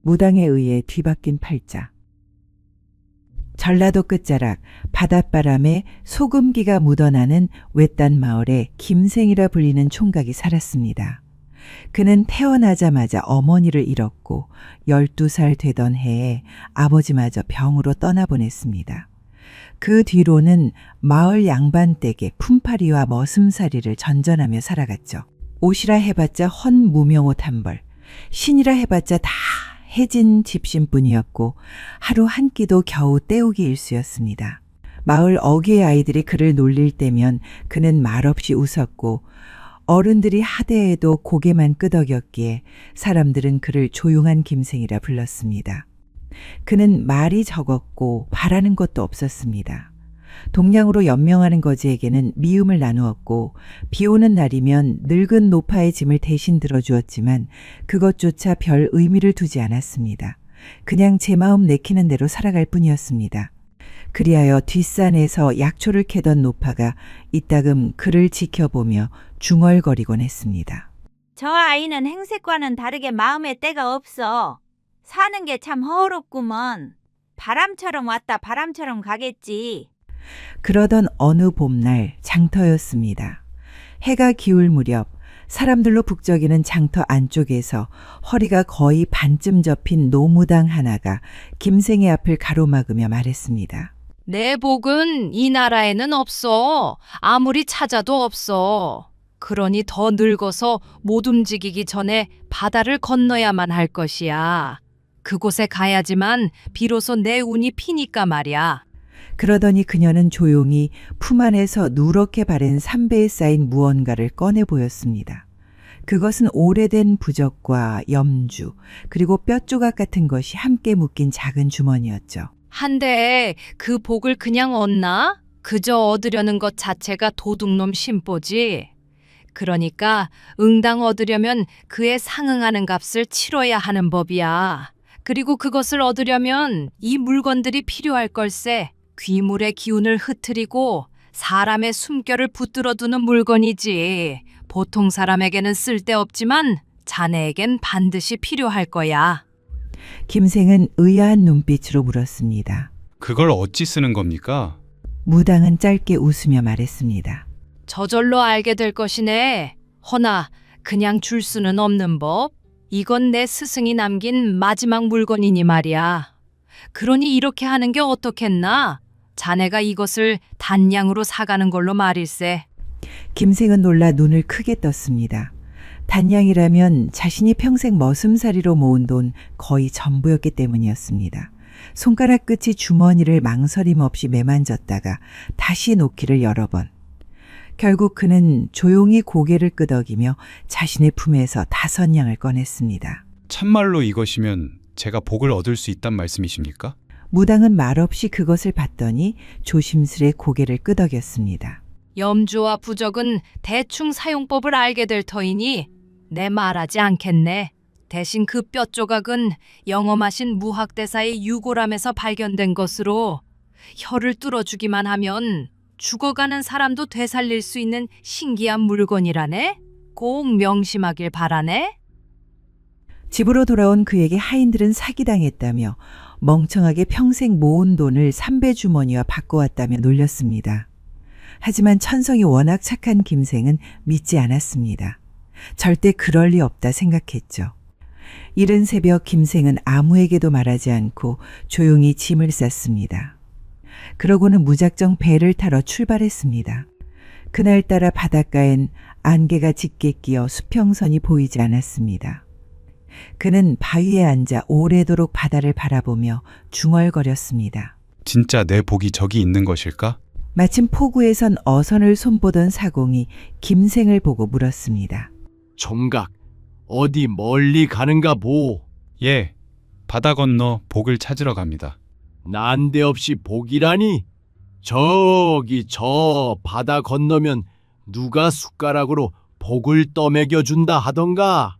무당에 의해 뒤바뀐 팔자. 전라도 끝자락 바닷바람에 소금기가 묻어나는 외딴 마을에 김생이라 불리는 총각이 살았습니다. 그는 태어나자마자 어머니를 잃었고 12살 되던 해에 아버지마저 병으로 떠나보냈습니다. 그 뒤로는 마을 양반댁에 품팔이와 머슴살이를 전전하며 살아갔죠. 옷이라 해봤자 헌 무명옷 한 벌, 신이라 해봤자 다 해진 집신뿐이었고 하루 한 끼도 겨우 때우기 일쑤였습니다. 마을 어귀의 아이들이 그를 놀릴 때면 그는 말없이 웃었고 어른들이 하대해도 고개만 끄덕였기에 사람들은 그를 조용한 김생이라 불렀습니다. 그는 말이 적었고 바라는 것도 없었습니다. 동냥으로 연명하는 거지에게는 미움을 나누었고 비 오는 날이면 늙은 노파의 짐을 대신 들어주었지만 그것조차 별 의미를 두지 않았습니다. 그냥 제 마음 내키는 대로 살아갈 뿐이었습니다. 그리하여 뒷산에서 약초를 캐던 노파가 이따금 그를 지켜보며 중얼거리곤 했습니다. 저 아이는 행색과는 다르게 마음에 때가 없어. 사는 게 참 허우롭구먼. 바람처럼 왔다 바람처럼 가겠지. 그러던 어느 봄날 장터였습니다. 해가 기울 무렵 사람들로 북적이는 장터 안쪽에서 허리가 거의 반쯤 접힌 노무당 하나가 김생의 앞을 가로막으며 말했습니다. 내 복은 이 나라에는 없어. 아무리 찾아도 없어. 그러니 더 늙어서 못 움직이기 전에 바다를 건너야만 할 것이야. 그곳에 가야지만 비로소 내 운이 피니까 말이야. 그러더니 그녀는 조용히 품 안에서 누렇게 바랜 삼배에 쌓인 무언가를 꺼내 보였습니다. 그것은 오래된 부적과 염주 그리고 뼈조각 같은 것이 함께 묶인 작은 주머니였죠. 한데 그 복을 그냥 얻나? 그저 얻으려는 것 자체가 도둑놈 심보지. 그러니까 응당 얻으려면 그에 상응하는 값을 치러야 하는 법이야. 그리고 그것을 얻으려면 이 물건들이 필요할 걸세. 귀물의 기운을 흐트리고 사람의 숨결을 붙들어두는 물건이지. 보통 사람에게는 쓸데없지만 자네에겐 반드시 필요할 거야. 김생은 의아한 눈빛으로 물었습니다. 그걸 어찌 쓰는 겁니까? 무당은 짧게 웃으며 말했습니다. 저절로 알게 될 것이네. 허나 그냥 줄 수는 없는 법. 이건 내 스승이 남긴 마지막 물건이니 말이야. 그러니 이렇게 하는 게 어떻겠나? 자네가 이것을 단량으로 사가는 걸로 말일세. 김생은 놀라 눈을 크게 떴습니다. 단량이라면 자신이 평생 머슴살이로 모은 돈 거의 전부였기 때문이었습니다. 손가락 끝이 주머니를 망설임 없이 매만졌다가 다시 놓기를 여러 번. 결국 그는 조용히 고개를 끄덕이며 자신의 품에서 5냥을 꺼냈습니다. 참말로 이것이면 제가 복을 얻을 수 있단 말씀이십니까? 무당은 말없이 그것을 봤더니 조심스레 고개를 끄덕였습니다. 염주와 부적은 대충 사용법을 알게 될 터이니 내 말하지 않겠네. 대신 그 뼈조각은 영험하신 무학대사의 유골함에서 발견된 것으로 혀를 뚫어주기만 하면 죽어가는 사람도 되살릴 수 있는 신기한 물건이라네. 꼭 명심하길 바라네. 집으로 돌아온 그에게 하인들은 사기당했다며 멍청하게 평생 모은 돈을 삼배 주머니와 바꿔왔다며 놀렸습니다. 하지만 천성이 워낙 착한 김생은 믿지 않았습니다. 절대 그럴 리 없다 생각했죠. 이른 새벽 김생은 아무에게도 말하지 않고 조용히 짐을 쌌습니다. 그러고는 무작정 배를 타러 출발했습니다. 그날따라 바닷가엔 안개가 짙게 끼어 수평선이 보이지 않았습니다. 그는 바위에 앉아 오래도록 바다를 바라보며 중얼거렸습니다. 진짜 내 복이 저기 있는 것일까? 마침 포구에선 어선을 손보던 사공이 김생을 보고 물었습니다. 총각, 어디 멀리 가는가 보. 예, 바다 건너 복을 찾으러 갑니다. 난데없이 복이라니? 저기 저 바다 건너면 누가 숟가락으로 복을 떠먹여준다 하던가.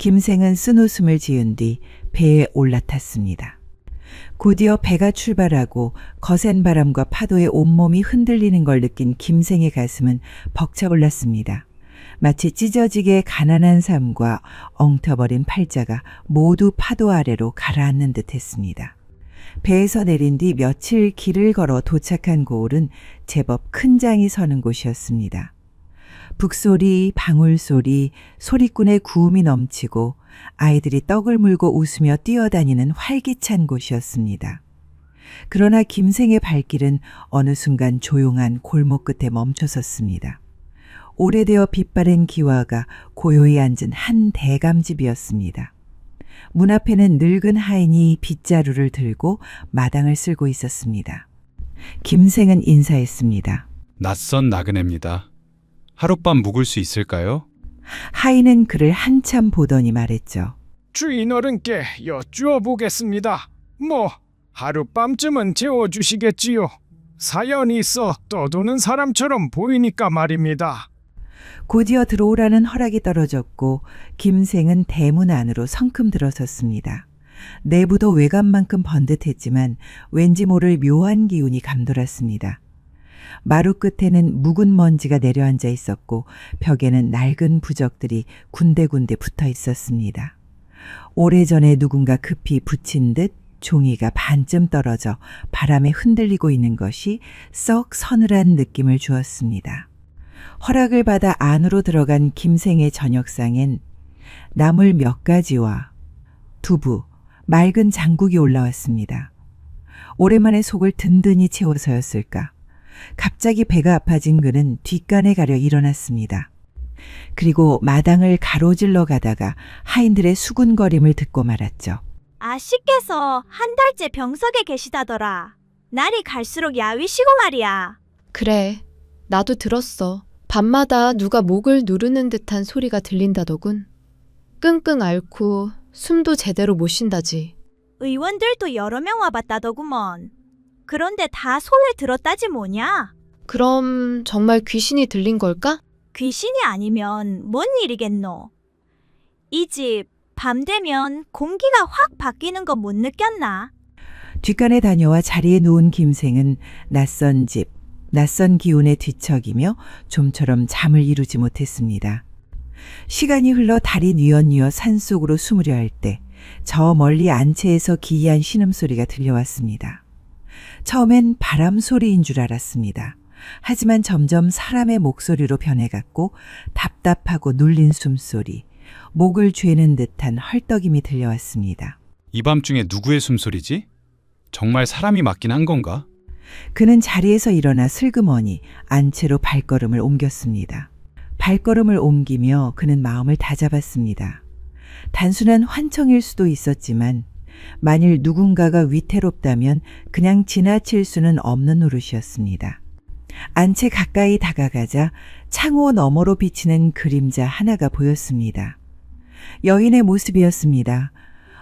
김생은 쓴웃음을 지은 뒤 배에 올라탔습니다. 곧이어 배가 출발하고 거센 바람과 파도에 온몸이 흔들리는 걸 느낀 김생의 가슴은 벅차올랐습니다. 마치 찢어지게 가난한 삶과 엉터버린 팔자가 모두 파도 아래로 가라앉는 듯 했습니다. 배에서 내린 뒤 며칠 길을 걸어 도착한 고을은 제법 큰 장이 서는 곳이었습니다. 북소리, 방울소리, 소리꾼의 구음이 넘치고 아이들이 떡을 물고 웃으며 뛰어다니는 활기찬 곳이었습니다. 그러나 김생의 발길은 어느 순간 조용한 골목 끝에 멈춰섰습니다. 오래되어 빛바랜 기와가 고요히 앉은 한 대감집이었습니다. 문 앞에는 늙은 하인이 빗자루를 들고 마당을 쓸고 있었습니다. 김생은 인사했습니다. 낯선 나그네입니다. 하룻밤 묵을 수 있을까요? 하인은 그를 한참 보더니 말했죠. 주인 어른께 여쭈어 보겠습니다. 하룻밤쯤은 재워주시겠지요. 사연이 있어 떠도는 사람처럼 보이니까 말입니다. 곧이어 들어오라는 허락이 떨어졌고 김생은 대문 안으로 성큼 들어섰습니다. 내부도 외관만큼 번듯했지만 왠지 모를 묘한 기운이 감돌았습니다. 마루 끝에는 묵은 먼지가 내려앉아 있었고 벽에는 낡은 부적들이 군데군데 붙어 있었습니다. 오래전에 누군가 급히 붙인 듯 종이가 반쯤 떨어져 바람에 흔들리고 있는 것이 썩 서늘한 느낌을 주었습니다. 허락을 받아 안으로 들어간 김생의 저녁상엔 나물 몇 가지와 두부, 맑은 장국이 올라왔습니다. 오랜만에 속을 든든히 채워서였을까. 갑자기 배가 아파진 그는 뒷간에 가려 일어났습니다. 그리고 마당을 가로질러 가다가 하인들의 수군거림을 듣고 말았죠. 아씨께서 한 달째 병석에 계시다더라. 날이 갈수록 야위시고 말이야. 그래, 나도 들었어. 밤마다 누가 목을 누르는 듯한 소리가 들린다더군. 끙끙 앓고 숨도 제대로 못 쉰다지. 의원들도 여러 명 와봤다더구먼. 그런데 다 손을 들었다지 뭐냐? 그럼 정말 귀신이 들린 걸까? 귀신이 아니면 뭔 일이겠노? 이 집 밤 되면 공기가 확 바뀌는 거 못 느꼈나? 뒷간에 다녀와 자리에 누운 김생은 낯선 집, 낯선 기운에 뒤척이며 좀처럼 잠을 이루지 못했습니다. 시간이 흘러 달이 뉘엿뉘엿 산속으로 숨으려 할 때 저 멀리 안채에서 기이한 신음소리가 들려왔습니다. 처음엔 바람 소리인 줄 알았습니다. 하지만 점점 사람의 목소리로 변해갔고 답답하고 눌린 숨소리, 목을 죄는 듯한 헐떡임이 들려왔습니다. 이 밤중에 누구의 숨소리지? 정말 사람이 맞긴 한 건가? 그는 자리에서 일어나 슬그머니 안채로 발걸음을 옮겼습니다. 발걸음을 옮기며 그는 마음을 다잡았습니다. 단순한 환청일 수도 있었지만 만일 누군가가 위태롭다면 그냥 지나칠 수는 없는 노릇이었습니다. 안채 가까이 다가가자 창호 너머로 비치는 그림자 하나가 보였습니다. 여인의 모습이었습니다.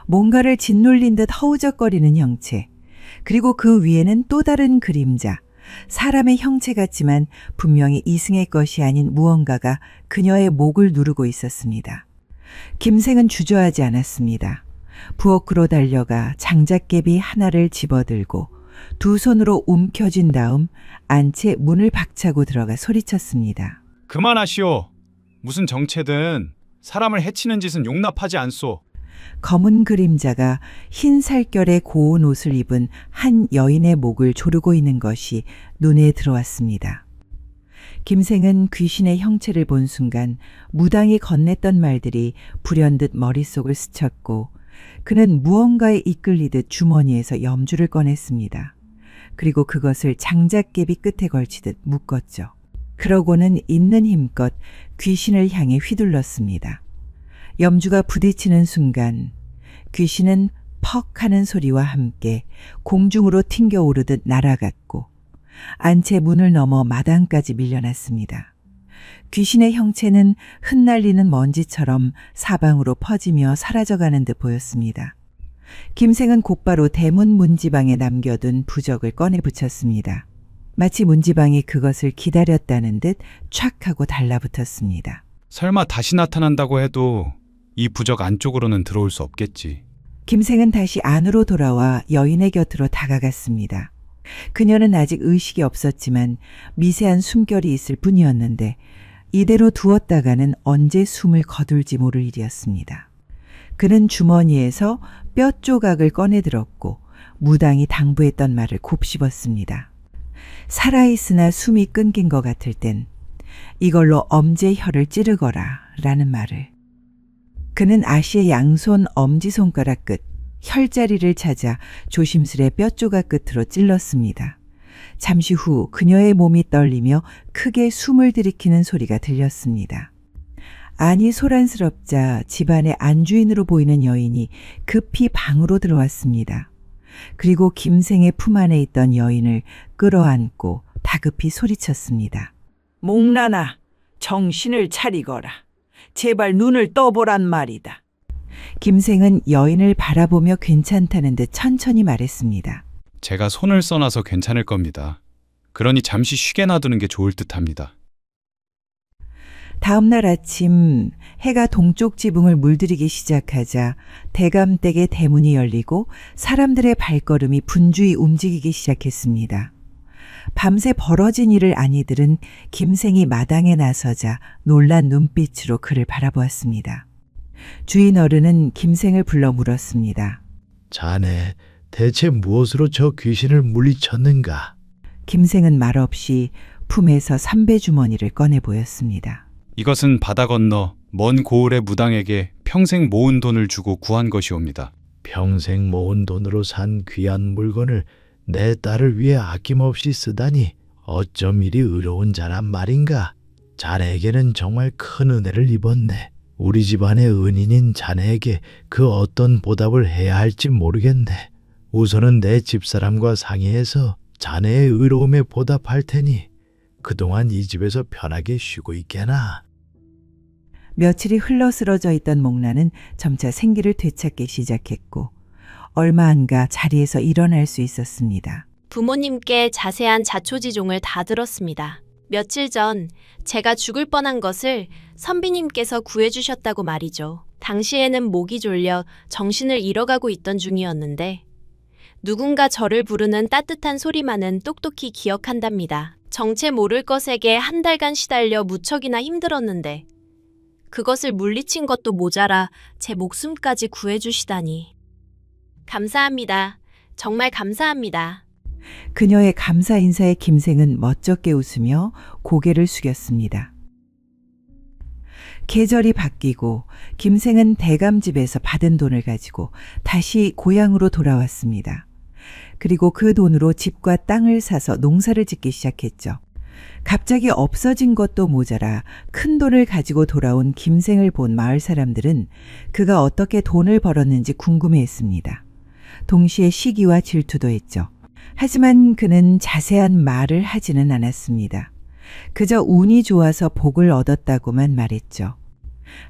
뭔가를 짓눌린 듯 허우적거리는 형체, 그리고 그 위에는 또 다른 그림자, 사람의 형체 같지만 분명히 이승의 것이 아닌 무언가가 그녀의 목을 누르고 있었습니다. 김생은 주저하지 않았습니다. 부엌으로 달려가 장작개비 하나를 집어들고 두 손으로 움켜쥔 다음 안채 문을 박차고 들어가 소리쳤습니다. 그만하시오. 무슨 정체든 사람을 해치는 짓은 용납하지 않소. 검은 그림자가 흰 살결의 고운 옷을 입은 한 여인의 목을 조르고 있는 것이 눈에 들어왔습니다. 김생은 귀신의 형체를 본 순간 무당이 건넸던 말들이 불현듯 머릿속을 스쳤고 그는 무언가에 이끌리듯 주머니에서 염주를 꺼냈습니다. 그리고 그것을 장작개비 끝에 걸치듯 묶었죠. 그러고는 있는 힘껏 귀신을 향해 휘둘렀습니다. 염주가 부딪히는 순간 귀신은 퍽 하는 소리와 함께 공중으로 튕겨오르듯 날아갔고 안채 문을 넘어 마당까지 밀려났습니다. 귀신의 형체는 흩날리는 먼지처럼 사방으로 퍼지며 사라져가는 듯 보였습니다. 김생은 곧바로 대문 문지방에 남겨둔 부적을 꺼내 붙였습니다. 마치 문지방이 그것을 기다렸다는 듯 촥 하고 달라붙었습니다. 설마 다시 나타난다고 해도 이 부적 안쪽으로는 들어올 수 없겠지. 김생은 다시 안으로 돌아와 여인의 곁으로 다가갔습니다. 그녀는 아직 의식이 없었지만 미세한 숨결이 있을 뿐이었는데 이대로 두었다가는 언제 숨을 거둘지 모를 일이었습니다. 그는 주머니에서 뼈 조각을 꺼내 들었고 무당이 당부했던 말을 곱씹었습니다. 살아있으나 숨이 끊긴 것 같을 땐 이걸로 엄지의 혀를 찌르거라 라는 말을. 그는 아씨의 양손 엄지손가락 끝 혈자리를 찾아 조심스레 뼈 조각 끝으로 찔렀습니다. 잠시 후 그녀의 몸이 떨리며 크게 숨을 들이키는 소리가 들렸습니다. 안이 소란스럽자 집안의 안주인으로 보이는 여인이 급히 방으로 들어왔습니다. 그리고 김생의 품 안에 있던 여인을 끌어안고 다급히 소리쳤습니다. 목란아, 정신을 차리거라. 제발 눈을 떠보란 말이다. 김생은 여인을 바라보며 괜찮다는 듯 천천히 말했습니다. 제가 손을 써놔서 괜찮을 겁니다. 그러니 잠시 쉬게 놔두는 게 좋을 듯합니다. 다음 날 아침 해가 동쪽 지붕을 물들이기 시작하자 대감댁의 대문이 열리고 사람들의 발걸음이 분주히 움직이기 시작했습니다. 밤새 벌어진 일을 안 이들은 김생이 마당에 나서자 놀란 눈빛으로 그를 바라보았습니다. 주인 어른은 김생을 불러 물었습니다. 자네 대체 무엇으로 저 귀신을 물리쳤는가? 김생은 말없이 품에서 삼배 주머니를 꺼내 보였습니다. 이것은 바다 건너 먼 고을의 무당에게 평생 모은 돈을 주고 구한 것이옵니다. 평생 모은 돈으로 산 귀한 물건을 내 딸을 위해 아낌없이 쓰다니 어쩜 이리 의로운 자란 말인가? 자네에게는 정말 큰 은혜를 입었네. 우리 집안의 은인인 자네에게 그 어떤 보답을 해야 할지 모르겠네. 우선은 내 집사람과 상의해서 자네의 의로움에 보답할 테니 그동안 이 집에서 편하게 쉬고 있게나. 며칠이 흘러 쓰러져 있던 목란은 점차 생기를 되찾기 시작했고 얼마 안 가 자리에서 일어날 수 있었습니다. 부모님께 자세한 자초지종을 다 들었습니다. 며칠 전 제가 죽을 뻔한 것을 선비님께서 구해주셨다고 말이죠. 당시에는 목이 졸려 정신을 잃어가고 있던 중이었는데 누군가 저를 부르는 따뜻한 소리만은 똑똑히 기억한답니다. 정체 모를 것에게 한 달간 시달려 무척이나 힘들었는데 그것을 물리친 것도 모자라 제 목숨까지 구해주시다니. 감사합니다. 정말 감사합니다. 그녀의 감사 인사에 김생은 멋쩍게 웃으며 고개를 숙였습니다. 계절이 바뀌고 김생은 대감집에서 받은 돈을 가지고 다시 고향으로 돌아왔습니다. 그리고 그 돈으로 집과 땅을 사서 농사를 짓기 시작했죠. 갑자기 없어진 것도 모자라 큰 돈을 가지고 돌아온 김생을 본 마을 사람들은 그가 어떻게 돈을 벌었는지 궁금해했습니다. 동시에 시기와 질투도 했죠. 하지만 그는 자세한 말을 하지는 않았습니다. 그저 운이 좋아서 복을 얻었다고만 말했죠.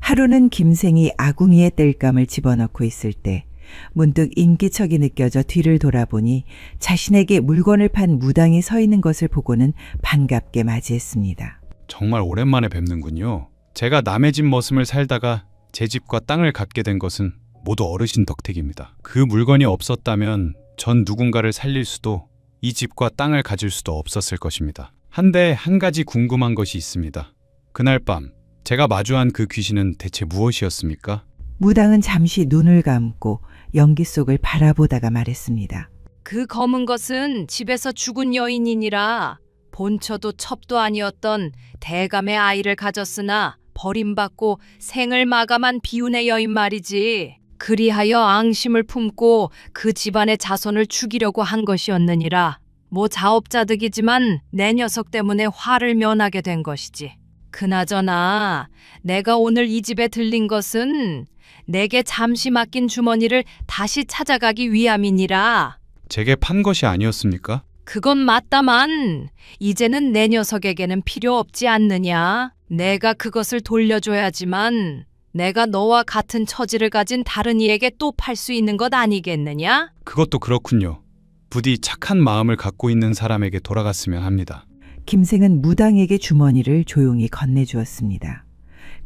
하루는 김생이 아궁이에 땔감을 집어넣고 있을 때 문득 인기척이 느껴져 뒤를 돌아보니 자신에게 물건을 판 무당이 서 있는 것을 보고는 반갑게 맞이했습니다. 정말 오랜만에 뵙는군요. 제가 남의 집 머슴을 살다가 제 집과 땅을 갖게 된 것은 모두 어르신 덕택입니다. 그 물건이 없었다면 전 누군가를 살릴 수도 이 집과 땅을 가질 수도 없었을 것입니다. 한데 한 가지 궁금한 것이 있습니다. 그날 밤 제가 마주한 그 귀신은 대체 무엇이었습니까? 무당은 잠시 눈을 감고 연기 속을 바라보다가 말했습니다. 그 검은 것은 집에서 죽은 여인이니라 본처도 첩도 아니었던 대감의 아이를 가졌으나 버림받고 생을 마감한 비운의 여인 말이지. 그리하여 앙심을 품고 그 집안의 자손을 죽이려고 한 것이었느니라. 뭐 자업자득이지만 내 녀석 때문에 화를 면하게 된 것이지. 그나저나 내가 오늘 이 집에 들린 것은 내게 잠시 맡긴 주머니를 다시 찾아가기 위함이니라. 제게 판 것이 아니었습니까? 그건 맞다만 이제는 내 녀석에게는 필요 없지 않느냐. 내가 그것을 돌려줘야지만 내가 너와 같은 처지를 가진 다른 이에게 또 팔 수 있는 것 아니겠느냐? 그것도 그렇군요. 부디 착한 마음을 갖고 있는 사람에게 돌아갔으면 합니다. 김생은 무당에게 주머니를 조용히 건네주었습니다.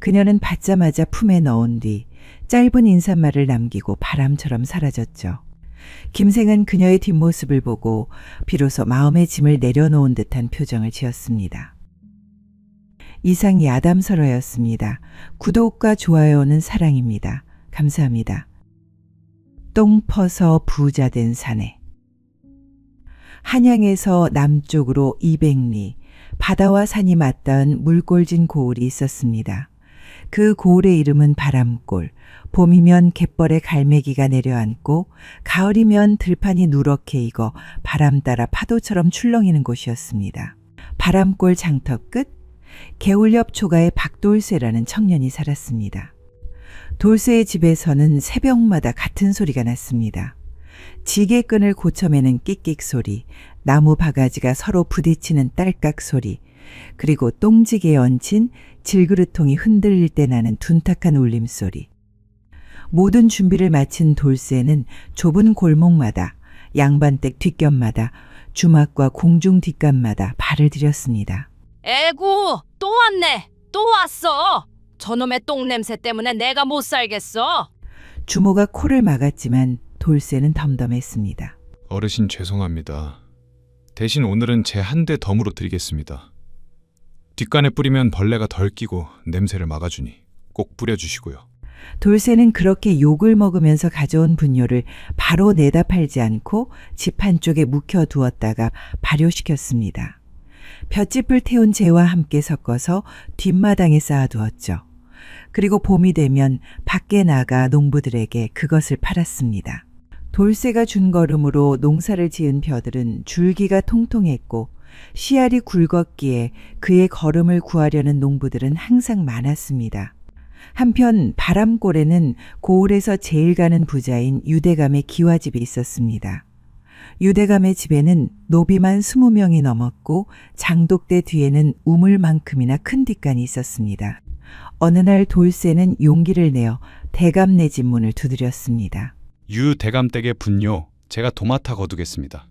그녀는 받자마자 품에 넣은 뒤 짧은 인사말을 남기고 바람처럼 사라졌죠. 김생은 그녀의 뒷모습을 보고 비로소 마음의 짐을 내려놓은 듯한 표정을 지었습니다. 이상 야담설어였습니다. 구독과 좋아요는 사랑입니다. 감사합니다. 똥 퍼서 부자 된 사내. 한양에서 남쪽으로 200리, 바다와 산이 맞닿은 물골진 고을이 있었습니다. 그 고을의 이름은 바람골. 봄이면 갯벌에 갈매기가 내려앉고 가을이면 들판이 누렇게 익어 바람 따라 파도처럼 출렁이는 곳이었습니다. 바람골 장터 끝 개울 옆 초가에 박돌쇠라는 청년이 살았습니다. 돌쇠의 집에서는 새벽마다 같은 소리가 났습니다. 지게끈을 고쳐매는 끽끽 소리, 나무 바가지가 서로 부딪히는 딸깍 소리, 그리고 똥지게에 얹힌 질그릇통이 흔들릴 때 나는 둔탁한 울림소리. 모든 준비를 마친 돌쇠는 좁은 골목마다, 양반댁 뒷곁마다, 주막과 공중 뒷간마다 발을 들였습니다. 에구, 또 왔네. 또 왔어. 저놈의 똥냄새 때문에 내가 못 살겠어. 주모가 코를 막았지만 돌쇠는 덤덤했습니다. 어르신 죄송합니다. 대신 오늘은 제 한 대 덤으로 드리겠습니다. 뒷간에 뿌리면 벌레가 덜 끼고 냄새를 막아주니 꼭 뿌려주시고요. 돌쇠는 그렇게 욕을 먹으면서 가져온 분뇨를 바로 내다 팔지 않고 집 한쪽에 묵혀두었다가 발효시켰습니다. 볏짚을 태운 재와 함께 섞어서 뒷마당에 쌓아두었죠. 그리고 봄이 되면 밖에 나가 농부들에게 그것을 팔았습니다. 돌쇠가 준 걸음으로 농사를 지은 벼들은 줄기가 통통했고 씨알이 굵었기에 그의 걸음을 구하려는 농부들은 항상 많았습니다. 한편 바람골에는 고을에서 제일 가는 부자인 유대감의 기와집이 있었습니다. 유대감의 집에는 노비만 20명이 넘었고 장독대 뒤에는 우물만큼이나 큰 뒷간이 있었습니다. 어느 날 돌쇠는 용기를 내어 대감네 집 문을 두드렸습니다. 유 대감댁의 분뇨 제가 도맡아 거두겠습니다.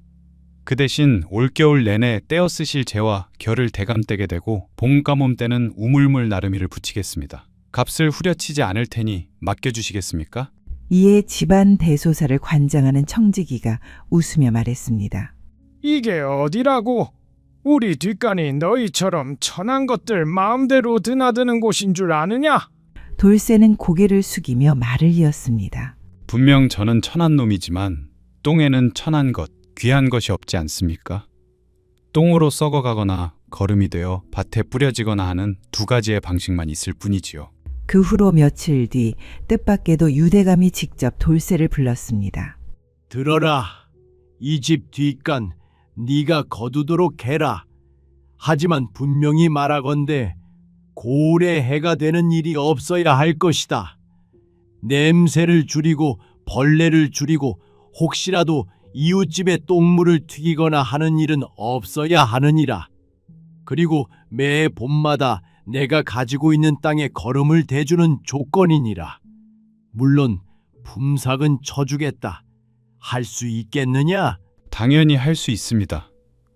그 대신 올겨울 내내 떼어 쓰실 재와 결을 대감댁에 대고 봄 가뭄 때는 우물물 나르미를 붙이겠습니다. 값을 후려치지 않을 테니 맡겨주시겠습니까? 이에 집안 대소사를 관장하는 청지기가 웃으며 말했습니다. 이게 어디라고? 우리 뒷간이 너희처럼 천한 것들 마음대로 드나드는 곳인 줄 아느냐? 돌쇠는 고개를 숙이며 말을 이었습니다. 분명 저는 천한 놈이지만 똥에는 천한 것, 귀한 것이 없지 않습니까? 똥으로 썩어가거나 거름이 되어 밭에 뿌려지거나 하는 두 가지의 방식만 있을 뿐이지요. 그 후로 며칠 뒤 뜻밖에도 유대감이 직접 돌쇠를 불렀습니다. 들어라. 이 집 뒷간 네가 거두도록 해라. 하지만 분명히 말하건대 고을에 해가 되는 일이 없어야 할 것이다. 냄새를 줄이고 벌레를 줄이고 혹시라도 이웃집에 똥물을 튀기거나 하는 일은 없어야 하느니라. 그리고 매 봄마다 내가 가지고 있는 땅에 걸음을 대주는 조건이니라. 물론 품삯은 쳐주겠다. 할 수 있겠느냐? 당연히 할 수 있습니다.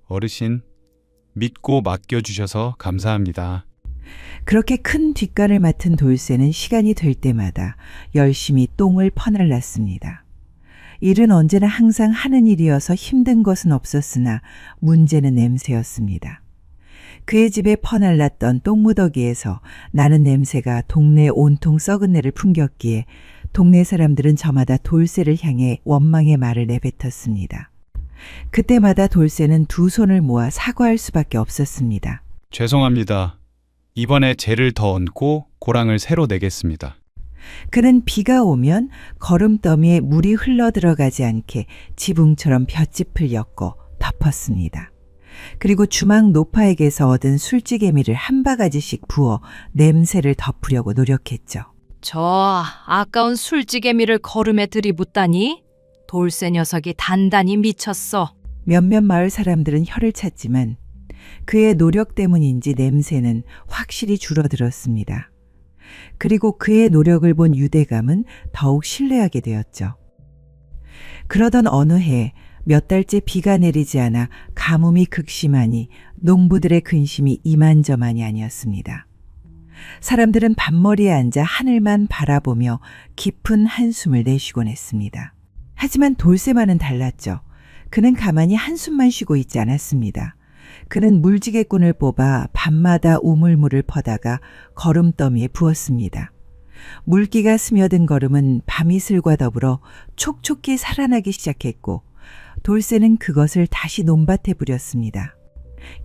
어르신, 믿고 맡겨주셔서 감사합니다. 그렇게 큰 뒷간을 맡은 돌쇠는 시간이 될 때마다 열심히 똥을 퍼날랐습니다. 일은 언제나 항상 하는 일이어서 힘든 것은 없었으나 문제는 냄새였습니다. 그의 집에 퍼날랐던 똥무더기에서 나는 냄새가 동네 온통 썩은 내를 풍겼기에 동네 사람들은 저마다 돌쇠를 향해 원망의 말을 내뱉었습니다. 그때마다 돌쇠는 두 손을 모아 사과할 수밖에 없었습니다. 죄송합니다. 이번에 재를 더 얹고 고랑을 새로 내겠습니다. 그는 비가 오면 거름더미에 물이 흘러 들어가지 않게 지붕처럼 볏짚을 엮어 덮었습니다. 그리고 주막 노파에게서 얻은 술찌개미를 한 바가지씩 부어 냄새를 덮으려고 노력했죠. 저 아까운 술찌개미를 거름에 들이붓다니? 돌쇠 녀석이 단단히 미쳤어. 몇몇 마을 사람들은 혀를 찼지만 그의 노력 때문인지 냄새는 확실히 줄어들었습니다. 그리고 그의 노력을 본 유대감은 더욱 신뢰하게 되었죠. 그러던 어느 해 몇 달째 비가 내리지 않아 가뭄이 극심하니 농부들의 근심이 이만저만이 아니었습니다. 사람들은 밭머리에 앉아 하늘만 바라보며 깊은 한숨을 내쉬곤 했습니다. 하지만 돌쇠만은 달랐죠. 그는 가만히 한숨만 쉬고 있지 않았습니다. 그는 물지개꾼을 뽑아 밤마다 우물물을 퍼다가 거름더미에 부었습니다. 물기가 스며든 거름은 밤이슬과 더불어 촉촉히 살아나기 시작했고 돌쇠는 그것을 다시 논밭에 뿌렸습니다.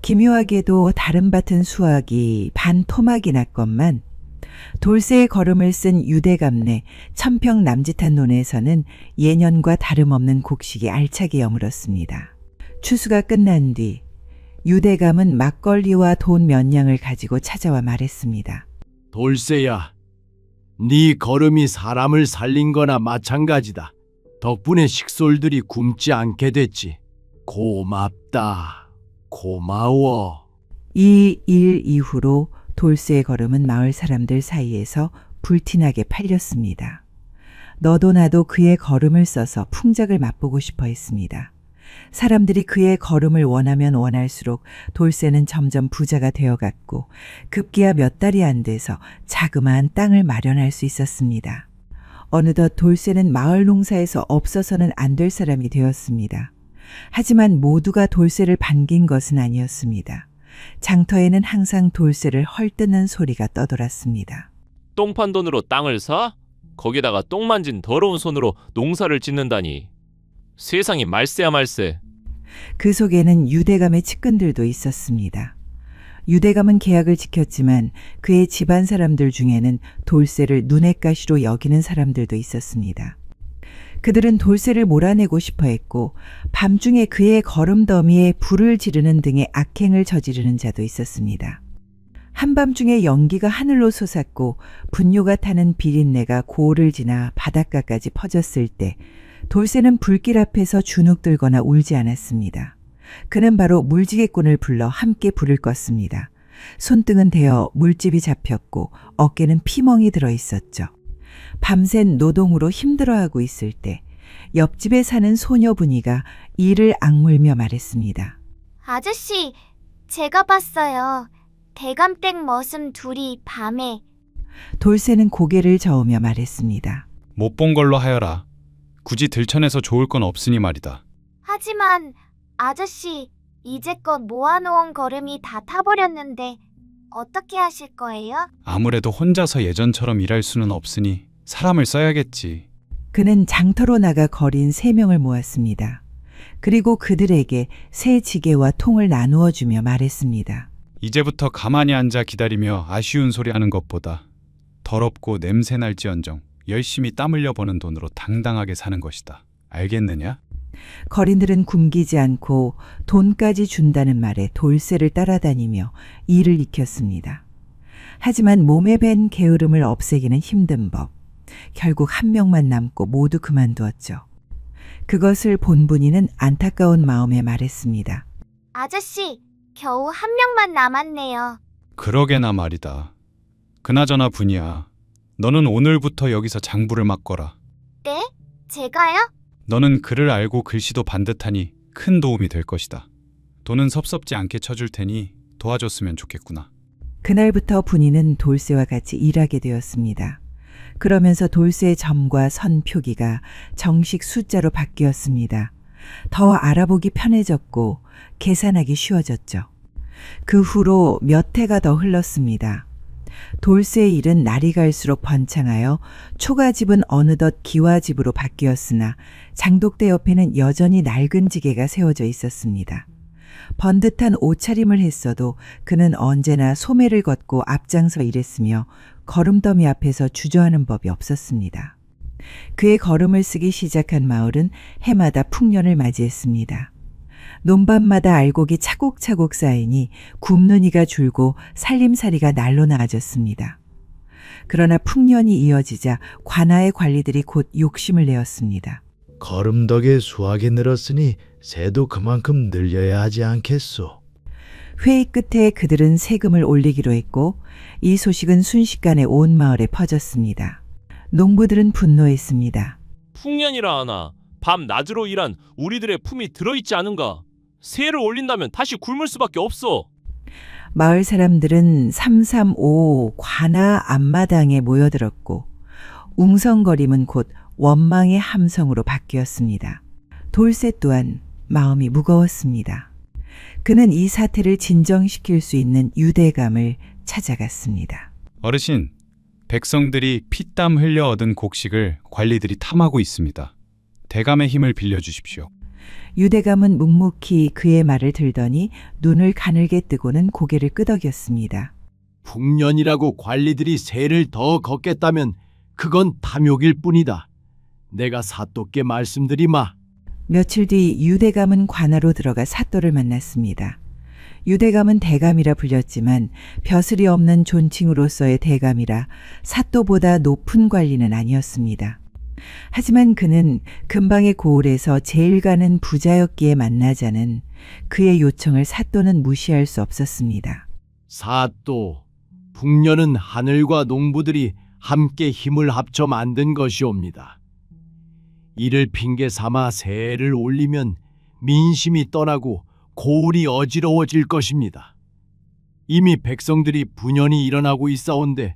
기묘하게도 다른 밭은 수확이 반 토막이 났건만 돌쇠의 거름을 쓴 유대감내 천평 남짓한 논에서는 예년과 다름없는 곡식이 알차게 여물었습니다. 추수가 끝난 뒤 유대감은 막걸리와 돈 몇 냥을 가지고 찾아와 말했습니다. 돌쇠야, 네 걸음이 사람을 살린 거나 마찬가지다. 덕분에 식솔들이 굶지 않게 됐지. 고맙다. 고마워. 이 일 이후로 돌쇠의 걸음은 마을 사람들 사이에서 불티나게 팔렸습니다. 너도 나도 그의 걸음을 써서 풍작을 맛보고 싶어 했습니다. 사람들이 그의 걸음을 원하면 원할수록 돌쇠는 점점 부자가 되어갔고 급기야 몇 달이 안 돼서 자그마한 땅을 마련할 수 있었습니다. 어느덧 돌쇠는 마을 농사에서 없어서는 안 될 사람이 되었습니다. 하지만 모두가 돌쇠를 반긴 것은 아니었습니다. 장터에는 항상 돌쇠를 헐뜯는 소리가 떠돌았습니다. 똥판 돈으로 땅을 사? 거기다가 똥 만진 더러운 손으로 농사를 짓는다니. 세상이 말세야 말세. 그 속에는 유대감의 측근들도 있었습니다. 유대감은 계약을 지켰지만 그의 집안 사람들 중에는 돌쇠를 눈엣 가시로 여기는 사람들도 있었습니다. 그들은 돌쇠를 몰아내고 싶어 했고 밤중에 그의 거름더미에 불을 지르는 등의 악행을 저지르는 자도 있었습니다. 한밤중에 연기가 하늘로 솟았고 분뇨가 타는 비린내가 고을을 지나 바닷가까지 퍼졌을 때 돌쇠는 불길 앞에서 주눅 들거나 울지 않았습니다. 그는 바로 물지개꾼을 불러 함께 불을 껐습니다. 손등은 데어 물집이 잡혔고 어깨는 피멍이 들어 있었죠. 밤샌 노동으로 힘들어하고 있을 때 옆집에 사는 소녀분이가 이를 악물며 말했습니다. 아저씨, 제가 봤어요. 대감댁 머슴 둘이 밤에. 돌쇠는 고개를 저으며 말했습니다. 못 본 걸로 하여라. 굳이 들춰내서 좋을 건 없으니 말이다. 하지만 아저씨, 이제껏 모아놓은 걸음이 다 타버렸는데 어떻게 하실 거예요? 아무래도 혼자서 예전처럼 일할 수는 없으니 사람을 써야겠지. 그는 장터로 나가 거린 3명을 모았습니다. 그리고 그들에게 새 지게와 통을 나누어 주며 말했습니다. 이제부터 가만히 앉아 기다리며 아쉬운 소리 하는 것보다 더럽고 냄새 날지언정 열심히 땀 흘려 버는 돈으로 당당하게 사는 것이다. 알겠느냐? 거린들은 굶기지 않고 돈까지 준다는 말에 돌쇠를 따라다니며 일을 익혔습니다. 하지만 몸에 밴 게으름을 없애기는 힘든 법. 결국 한 명만 남고 모두 그만두었죠. 그것을 본 분이는 안타까운 마음에 말했습니다. 아저씨, 겨우 한 명만 남았네요. 그러게나 말이다. 그나저나 분이야. 너는 오늘부터 여기서 장부를 맡거라. 네? 제가요? 너는 글을 알고 글씨도 반듯하니 큰 도움이 될 것이다. 돈은 섭섭지 않게 쳐줄 테니 도와줬으면 좋겠구나. 그날부터 분이는 돌쇠와 같이 일하게 되었습니다. 그러면서 돌쇠의 점과 선 표기가 정식 숫자로 바뀌었습니다. 더 알아보기 편해졌고 계산하기 쉬워졌죠. 그 후로 몇 해가 더 흘렀습니다. 돌쇠의 일은 날이 갈수록 번창하여 초가집은 어느덧 기와집으로 바뀌었으나 장독대 옆에는 여전히 낡은 지게가 세워져 있었습니다. 번듯한 옷차림을 했어도 그는 언제나 소매를 걷고 앞장서 일했으며 걸음더미 앞에서 주저하는 법이 없었습니다. 그의 걸음을 쓰기 시작한 마을은 해마다 풍년을 맞이했습니다. 논밭마다 알곡이 차곡차곡 쌓이니 굶는 이가 줄고 살림살이가 날로 나아졌습니다. 그러나 풍년이 이어지자 관아의 관리들이 곧 욕심을 내었습니다. 걸음 덕에 수확이 늘었으니 새도 그만큼 늘려야 하지 않겠소. 회의 끝에 그들은 세금을 올리기로 했고 이 소식은 순식간에 온 마을에 퍼졌습니다. 농부들은 분노했습니다. 풍년이라 하나 밤 낮으로 일한 우리들의 품이 들어있지 않은가? 세를 올린다면 다시 굶을 수밖에 없어. 마을 사람들은 335 관아 앞마당에 모여들었고 웅성거림은 곧 원망의 함성으로 바뀌었습니다. 돌쇠 또한 마음이 무거웠습니다. 그는 이 사태를 진정시킬 수 있는 유대감을 찾아갔습니다. 어르신, 백성들이 피땀 흘려 얻은 곡식을 관리들이 탐하고 있습니다. 대감의 힘을 빌려주십시오. 유대감은 묵묵히 그의 말을 들더니 눈을 가늘게 뜨고는 고개를 끄덕였습니다. 풍년이라고 관리들이 새를 더 걷겠다면 그건 탐욕일 뿐이다. 내가 사또께 말씀드리마. 며칠 뒤 유대감은 관하로 들어가 사또를 만났습니다. 유대감은 대감이라 불렸지만 벼슬이 없는 존칭으로서의 대감이라 사또보다 높은 관리는 아니었습니다. 하지만 그는 근방의 고을에서 제일 가는 부자였기에 만나자는 그의 요청을 사또는 무시할 수 없었습니다. 사또, 풍년은 하늘과 농부들이 함께 힘을 합쳐 만든 것이옵니다. 이를 핑계 삼아 세를 올리면 민심이 떠나고 고을이 어지러워질 것입니다. 이미 백성들이 분연히 일어나고 있사온데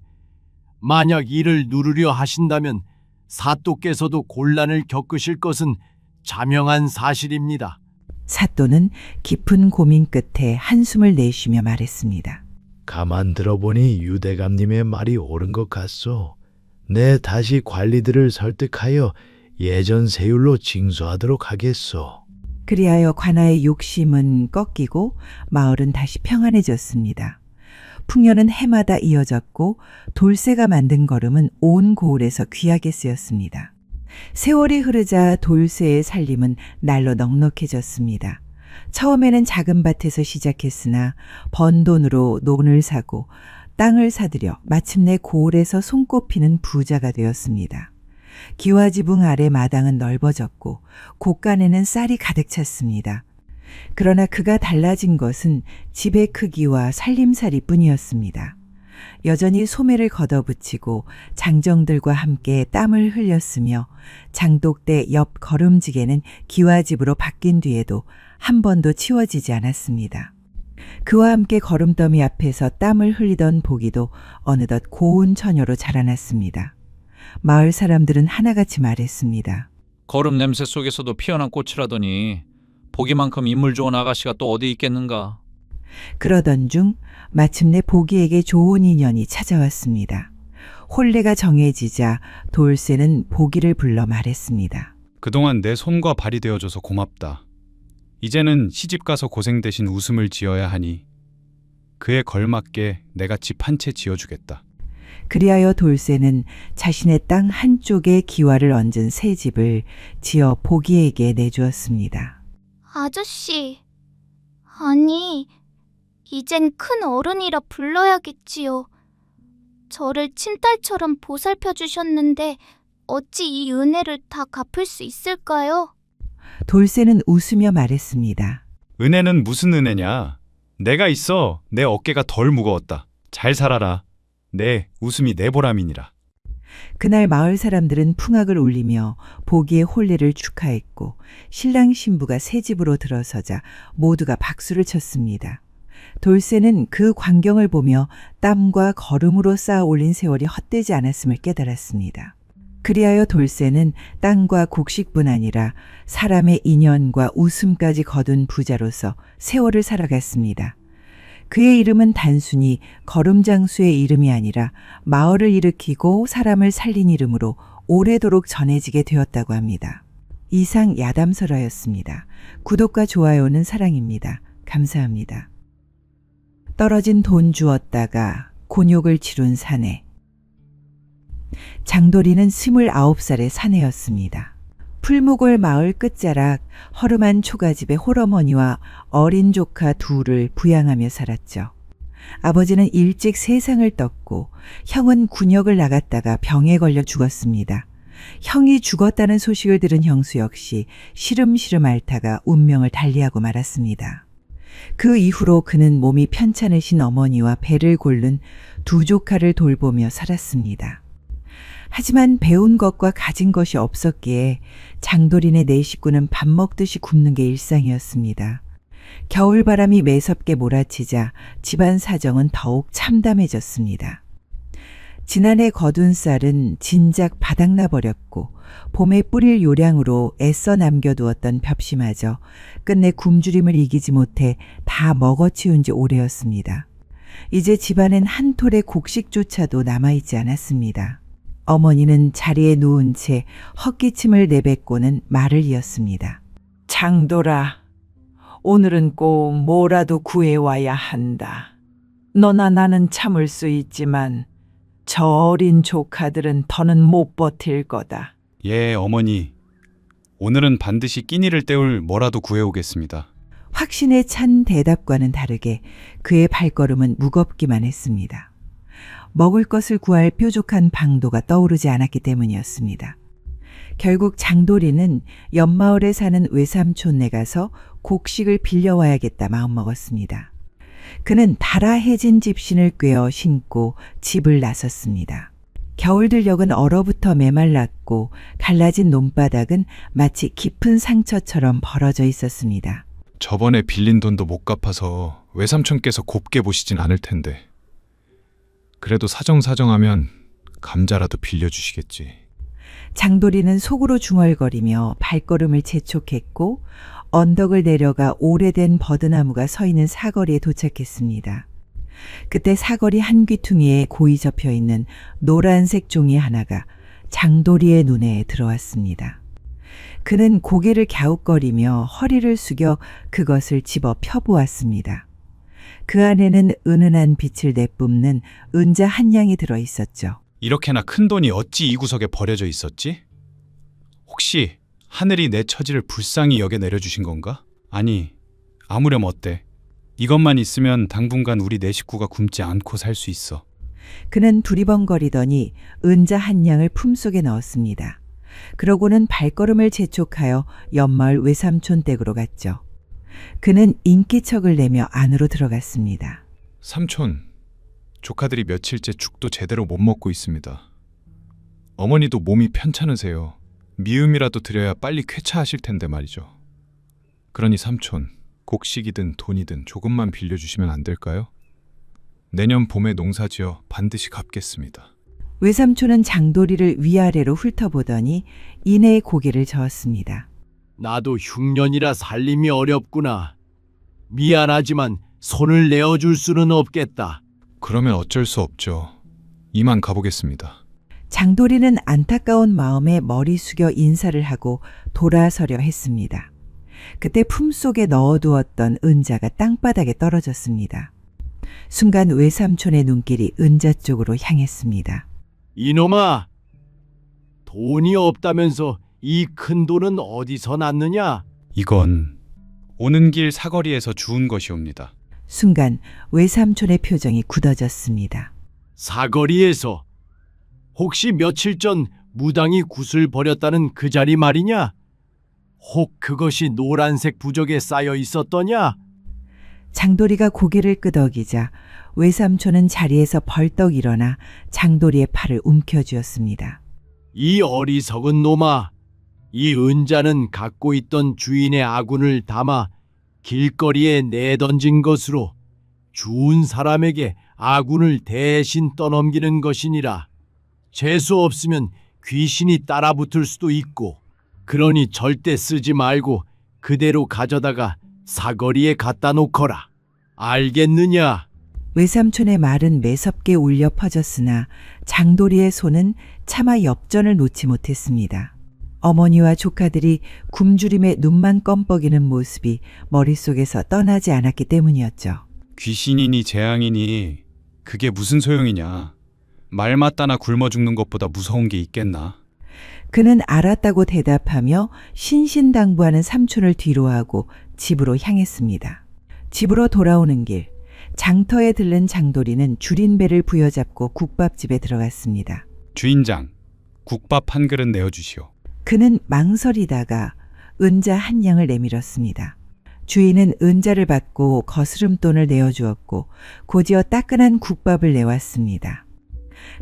만약 이를 누르려 하신다면 사또께서도 곤란을 겪으실 것은 자명한 사실입니다. 사또는 깊은 고민 끝에 한숨을 내쉬며 말했습니다. 가만 들어보니 유대감님의 말이 옳은 것 같소. 내 다시 관리들을 설득하여 예전 세율로 징수하도록 하겠소. 그리하여 관아의 욕심은 꺾이고 마을은 다시 평안해졌습니다. 풍년은 해마다 이어졌고 돌쇠가 만든 걸음은 온 고을에서 귀하게 쓰였습니다. 세월이 흐르자 돌쇠의 살림은 날로 넉넉해졌습니다. 처음에는 작은 밭에서 시작했으나 번 돈으로 논을 사고 땅을 사들여 마침내 고을에서 손꼽히는 부자가 되었습니다. 기와지붕 아래 마당은 넓어졌고 곳간에는 쌀이 가득 찼습니다. 그러나 그가 달라진 것은 집의 크기와 살림살이 뿐이었습니다. 여전히 소매를 걷어붙이고 장정들과 함께 땀을 흘렸으며 장독대 옆 거름지게는 기와집으로 바뀐 뒤에도 한 번도 치워지지 않았습니다. 그와 함께 거름더미 앞에서 땀을 흘리던 보기도 어느덧 고운 처녀로 자라났습니다. 마을 사람들은 하나같이 말했습니다. 거름 냄새 속에서도 피어난 꽃이라더니 보기만큼 인물 좋은 아가씨가 또 어디 있겠는가. 그러던 중 마침내 보기에게 좋은 인연이 찾아왔습니다. 혼례가 정해지자 돌쇠는 보기를 불러 말했습니다. 그동안 내 손과 발이 되어줘서 고맙다. 이제는 시집가서 고생 대신 웃음을 지어야 하니 그에 걸맞게 내가 집 한 채 지어주겠다. 그리하여 돌쇠는 자신의 땅 한쪽에 기와를 얹은 새 집을 지어 보기에게 내주었습니다. 아저씨, 아니, 이젠 큰 어른이라 불러야겠지요. 저를 친딸처럼 보살펴 주셨는데 어찌 이 은혜를 다 갚을 수 있을까요? 돌쇠는 웃으며 말했습니다. 은혜는 무슨 은혜냐? 내가 있어 내 어깨가 덜 무거웠다. 잘 살아라. 내 웃음이 내 보람이니라. 그날 마을 사람들은 풍악을 울리며 보기의 혼례를 축하했고 신랑 신부가 새 집으로 들어서자 모두가 박수를 쳤습니다. 돌쇠는 그 광경을 보며 땀과 걸음으로 쌓아 올린 세월이 헛되지 않았음을 깨달았습니다. 그리하여 돌쇠는 땅과 곡식뿐 아니라 사람의 인연과 웃음까지 거둔 부자로서 세월을 살아갔습니다. 그의 이름은 단순히 걸음장수의 이름이 아니라 마을을 일으키고 사람을 살린 이름으로 오래도록 전해지게 되었다고 합니다. 이상 야담설화였습니다. 구독과 좋아요는 사랑입니다. 감사합니다. 떨어진 돈 주었다가 곤욕을 치룬 사내. 장돌이는 29살의 사내였습니다. 풀무골 마을 끝자락 허름한 초가집에 홀어머니와 어린 조카 둘을 부양하며 살았죠. 아버지는 일찍 세상을 떴고 형은 군역을 나갔다가 병에 걸려 죽었습니다. 형이 죽었다는 소식을 들은 형수 역시 시름시름 앓다가 운명을 달리하고 말았습니다. 그 이후로 그는 몸이 편찮으신 어머니와 배를 고른 두 조카를 돌보며 살았습니다. 하지만 배운 것과 가진 것이 없었기에 장돌이네 네 식구는 밥 먹듯이 굶는 게 일상이었습니다. 겨울바람이 매섭게 몰아치자 집안 사정은 더욱 참담해졌습니다. 지난해 거둔 쌀은 진작 바닥나 버렸고 봄에 뿌릴 요량으로 애써 남겨두었던 벽시마저 끝내 굶주림을 이기지 못해 다 먹어치운 지 오래였습니다. 이제 집안엔 한 톨의 곡식조차도 남아있지 않았습니다. 어머니는 자리에 누운 채 헛기침을 내뱉고는 말을 이었습니다. 장돌아, 오늘은 꼭 뭐라도 구해와야 한다. 너나 나는 참을 수 있지만 저 어린 조카들은 더는 못 버틸 거다. 예, 어머니. 오늘은 반드시 끼니를 때울 뭐라도 구해오겠습니다. 확신에 찬 대답과는 다르게 그의 발걸음은 무겁기만 했습니다. 먹을 것을 구할 뾰족한 방도가 떠오르지 않았기 때문이었습니다. 결국 장도리는 옆마을에 사는 외삼촌네 가서 곡식을 빌려와야겠다 마음먹었습니다. 그는 달아해진 집신을 꿰어 신고 집을 나섰습니다. 겨울 들녘은 얼어붙어 메말랐고 갈라진 논바닥은 마치 깊은 상처처럼 벌어져 있었습니다. 저번에 빌린 돈도 못 갚아서 외삼촌께서 곱게 보시진 않을 텐데. 그래도 사정하면 감자라도 빌려주시겠지. 장도리는 속으로 중얼거리며 발걸음을 재촉했고 언덕을 내려가 오래된 버드나무가 서 있는 사거리에 도착했습니다. 그때 사거리 한 귀퉁이에 고이 접혀 있는 노란색 종이 하나가 장도리의 눈에 들어왔습니다. 그는 고개를 갸웃거리며 허리를 숙여 그것을 집어 펴보았습니다. 그 안에는 은은한 빛을 내뿜는 은자 한 양이 들어 있었죠. 이렇게나 큰 돈이 어찌 이 구석에 버려져 있었지? 혹시 하늘이 내 처지를 불쌍히 여겨 내려주신 건가? 아니, 아무렴 어때? 이것만 있으면 당분간 우리 네 식구가 굶지 않고 살 수 있어. 그는 두리번거리더니 은자 한 양을 품속에 넣었습니다. 그러고는 발걸음을 재촉하여 옆마을 외삼촌 댁으로 갔죠. 그는 인기척을 내며 안으로 들어갔습니다. 삼촌, 조카들이 며칠째 죽도 제대로 못 먹고 있습니다. 어머니도 몸이 편찮으세요. 미음이라도 드려야 빨리 쾌차하실 텐데 말이죠. 그러니 삼촌, 곡식이든 돈이든 조금만 빌려주시면 안 될까요? 내년 봄에 농사지어 반드시 갚겠습니다. 외삼촌은 장도리를 위아래로 훑어보더니 이내에 고개를 저었습니다. 나도 흉년이라 살림이 어렵구나. 미안하지만 손을 내어줄 수는 없겠다. 그러면 어쩔 수 없죠. 이만 가보겠습니다. 장도리는 안타까운 마음에 머리 숙여 인사를 하고 돌아서려 했습니다. 그때 품속에 넣어두었던 은자가 땅바닥에 떨어졌습니다. 순간 외삼촌의 눈길이 은자 쪽으로 향했습니다. 이놈아, 돈이 없다면서 이 큰 돈은 어디서 났느냐? 이건 오는 길 사거리에서 주운 것이옵니다. 순간 외삼촌의 표정이 굳어졌습니다. 사거리에서? 혹시 며칠 전 무당이 굿을 버렸다는 그 자리 말이냐? 혹 그것이 노란색 부적에 쌓여 있었더냐? 장도리가 고개를 끄덕이자 외삼촌은 자리에서 벌떡 일어나 장도리의 팔을 움켜쥐었습니다. 이 어리석은 놈아, 이 은자는 갖고 있던 주인의 아군을 담아 길거리에 내던진 것으로 주운 사람에게 아군을 대신 떠넘기는 것이니라. 재수 없으면 귀신이 따라붙을 수도 있고, 그러니 절대 쓰지 말고 그대로 가져다가 사거리에 갖다 놓거라. 알겠느냐? 외삼촌의 말은 매섭게 울려 퍼졌으나 장도리의 손은 차마 엽전을 놓지 못했습니다. 어머니와 조카들이 굶주림에 눈만 껌뻑이는 모습이 머릿속에서 떠나지 않았기 때문이었죠. 귀신이니 재앙이니 그게 무슨 소용이냐. 말 맞다나 굶어 죽는 것보다 무서운 게 있겠나. 그는 알았다고 대답하며 신신당부하는 삼촌을 뒤로하고 집으로 향했습니다. 집으로 돌아오는 길, 장터에 들른 장도리는 줄인 배를 부여잡고 국밥집에 들어갔습니다. 주인장, 국밥 한 그릇 내어주시오. 그는 망설이다가 은자 한 양을 내밀었습니다. 주인은 은자를 받고 거스름돈을 내어주었고 곧이어 따끈한 국밥을 내왔습니다.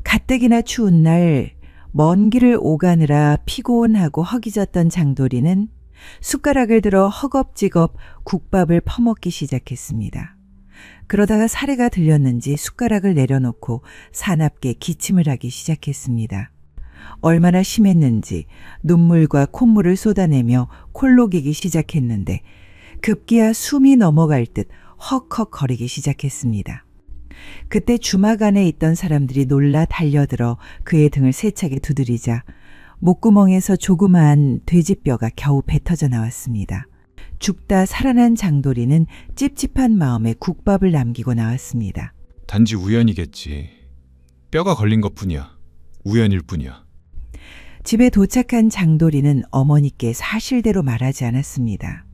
가뜩이나 추운 날 먼 길을 오가느라 피곤하고 허기졌던 장도리는 숟가락을 들어 허겁지겁 국밥을 퍼먹기 시작했습니다. 그러다가 사례가 들렸는지 숟가락을 내려놓고 사납게 기침을 하기 시작했습니다. 얼마나 심했는지 눈물과 콧물을 쏟아내며 콜록이기 시작했는데 급기야 숨이 넘어갈 듯 헉헉거리기 시작했습니다. 그때 주막 안에 있던 사람들이 놀라 달려들어 그의 등을 세차게 두드리자 목구멍에서 조그마한 돼지뼈가 겨우 뱉어져 나왔습니다. 죽다 살아난 장도리는 찝찝한 마음에 국밥을 남기고 나왔습니다. 단지 우연이겠지. 뼈가 걸린 것뿐이야. 우연일 뿐이야. 집에 도착한 장도리는 어머니께 사실대로 말하지 않았습니다.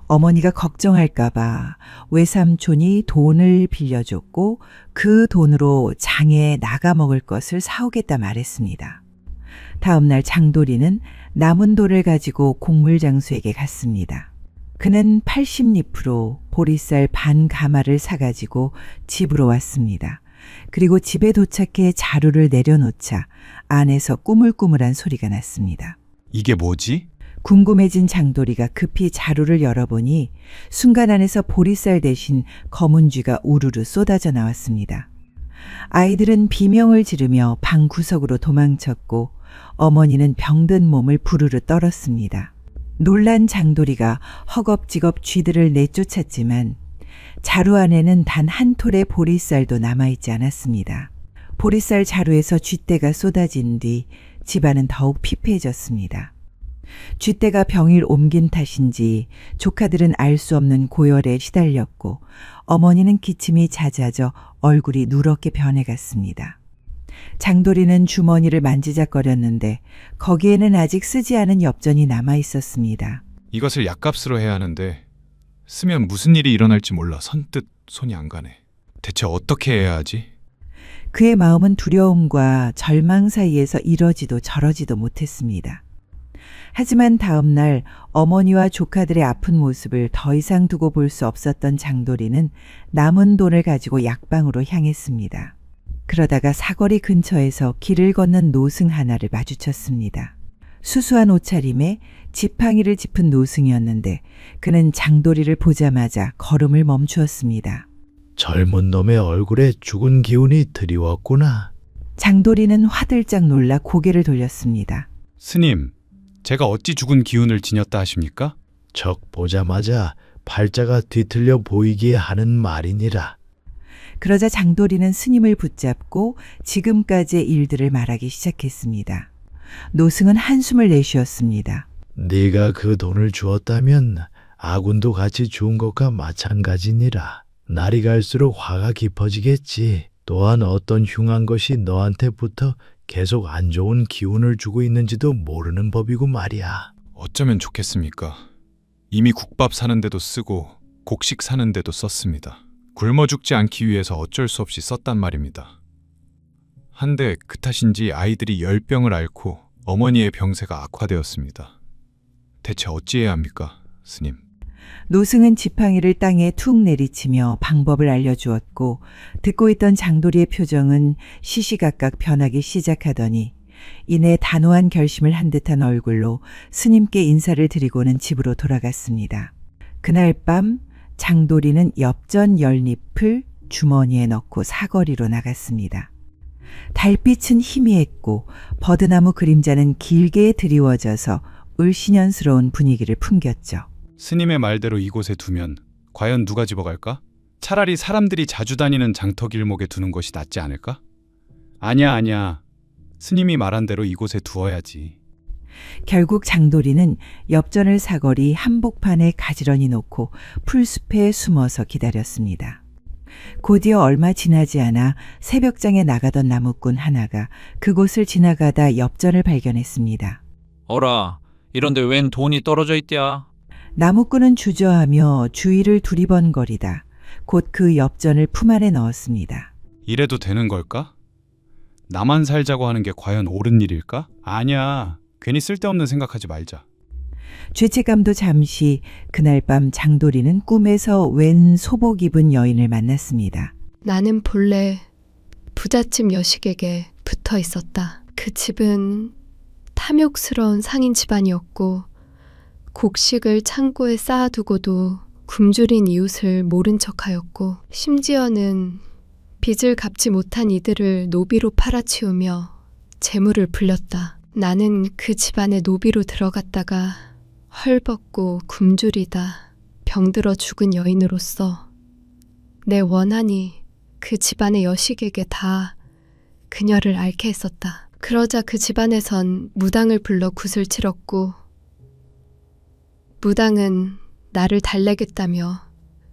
어머니가 걱정할까봐 외삼촌이 돈을 빌려줬고 그 돈으로 장에 나가 먹을 것을 사오겠다 말했습니다. 다음 날 장도리는 남은 돈을 가지고 곡물장수에게 갔습니다. 그는 80리프로 보리쌀 반 가마를 사가지고 집으로 왔습니다. 그리고 집에 도착해 자루를 내려놓자 안에서 꾸물꾸물한 소리가 났습니다. 이게 뭐지? 궁금해진 장도리가 급히 자루를 열어보니 순간 안에서 보리쌀 대신 검은 쥐가 우르르 쏟아져 나왔습니다. 아이들은 비명을 지르며 방 구석으로 도망쳤고 어머니는 병든 몸을 부르르 떨었습니다. 놀란 장도리가 허겁지겁 쥐들을 내쫓았지만 자루 안에는 단 한 톨의 보리쌀도 남아있지 않았습니다. 보리쌀 자루에서 쥐떼가 쏟아진 뒤 집안은 더욱 피폐해졌습니다. 쥐떼가 병을 옮긴 탓인지 조카들은 알 수 없는 고열에 시달렸고 어머니는 기침이 잦아져 얼굴이 누렇게 변해갔습니다. 장도리는 주머니를 만지작거렸는데 거기에는 아직 쓰지 않은 엽전이 남아 있었습니다. 이것을 약값으로 해야 하는데 쓰면 무슨 일이 일어날지 몰라 선뜻 손이 안 가네. 대체 어떻게 해야 하지? 그의 마음은 두려움과 절망 사이에서 이러지도 저러지도 못했습니다. 하지만 다음 날 어머니와 조카들의 아픈 모습을 더 이상 두고 볼 수 없었던 장도리는 남은 돈을 가지고 약방으로 향했습니다. 그러다가 사거리 근처에서 길을 걷는 노승 하나를 마주쳤습니다. 수수한 옷차림에 지팡이를 짚은 노승이었는데 그는 장도리를 보자마자 걸음을 멈추었습니다. 젊은 놈의 얼굴에 죽은 기운이 드리웠구나. 장도리는 화들짝 놀라 고개를 돌렸습니다. 스님, 제가 어찌 죽은 기운을 지녔다 하십니까? 적 보자마자 팔자가 뒤틀려 보이기에 하는 말이니라. 그러자 장도리는 스님을 붙잡고 지금까지의 일들을 말하기 시작했습니다. 노승은 한숨을 내쉬었습니다. 네가 그 돈을 주었다면 아군도 같이 죽은 것과 마찬가지니라. 날이 갈수록 화가 깊어지겠지. 또한 어떤 흉한 것이 너한테부터 계속 안 좋은 기운을 주고 있는지도 모르는 법이고 말이야. 어쩌면 좋겠습니까? 이미 국밥 사는데도 쓰고 곡식 사는데도 썼습니다. 굶어 죽지 않기 위해서 어쩔 수 없이 썼단 말입니다. 한데 그 탓인지 아이들이 열병을 앓고 어머니의 병세가 악화되었습니다. 대체 어찌해야 합니까, 스님? 노승은 지팡이를 땅에 툭 내리치며 방법을 알려주었고 듣고 있던 장도리의 표정은 시시각각 변하기 시작하더니 이내 단호한 결심을 한 듯한 얼굴로 스님께 인사를 드리고는 집으로 돌아갔습니다. 그날 밤 장도리는 엽전 10잎을 주머니에 넣고 사거리로 나갔습니다. 달빛은 희미했고 버드나무 그림자는 길게 드리워져서 을씨년스러운 분위기를 풍겼죠. 스님의 말대로 이곳에 두면 과연 누가 집어갈까? 차라리 사람들이 자주 다니는 장터 길목에 두는 것이 낫지 않을까? 아니야. 스님이 말한 대로 이곳에 두어야지. 결국 장도리는 엽전을 사거리 한복판에 가지런히 놓고 풀숲에 숨어서 기다렸습니다. 곧이어 얼마 지나지 않아 새벽장에 나가던 나무꾼 하나가 그곳을 지나가다 엽전을 발견했습니다. 어라, 이런데 웬 돈이 떨어져 있대야? 나무꾼은 주저하며 주위를 두리번거리다 곧 그 엽전을 품 안에 넣었습니다. 이래도 되는 걸까? 나만 살자고 하는 게 과연 옳은 일일까? 아니야. 괜히 쓸데없는 생각하지 말자. 죄책감도 잠시 그날 밤 장도리는 꿈에서 웬 소복 입은 여인을 만났습니다. 나는 본래 부잣집 여식에게 붙어 있었다. 그 집은 탐욕스러운 상인 집안이었고 곡식을 창고에 쌓아두고도 굶주린 이웃을 모른 척하였고 심지어는 빚을 갚지 못한 이들을 노비로 팔아치우며 재물을 불렸다. 나는 그 집안에 노비로 들어갔다가 헐벗고 굶주리다 병들어 죽은 여인으로서 내 원한이 그 집안의 여식에게 다 그녀를 앓게 했었다. 그러자 그 집안에선 무당을 불러 굿을 치렀고 무당은 나를 달래겠다며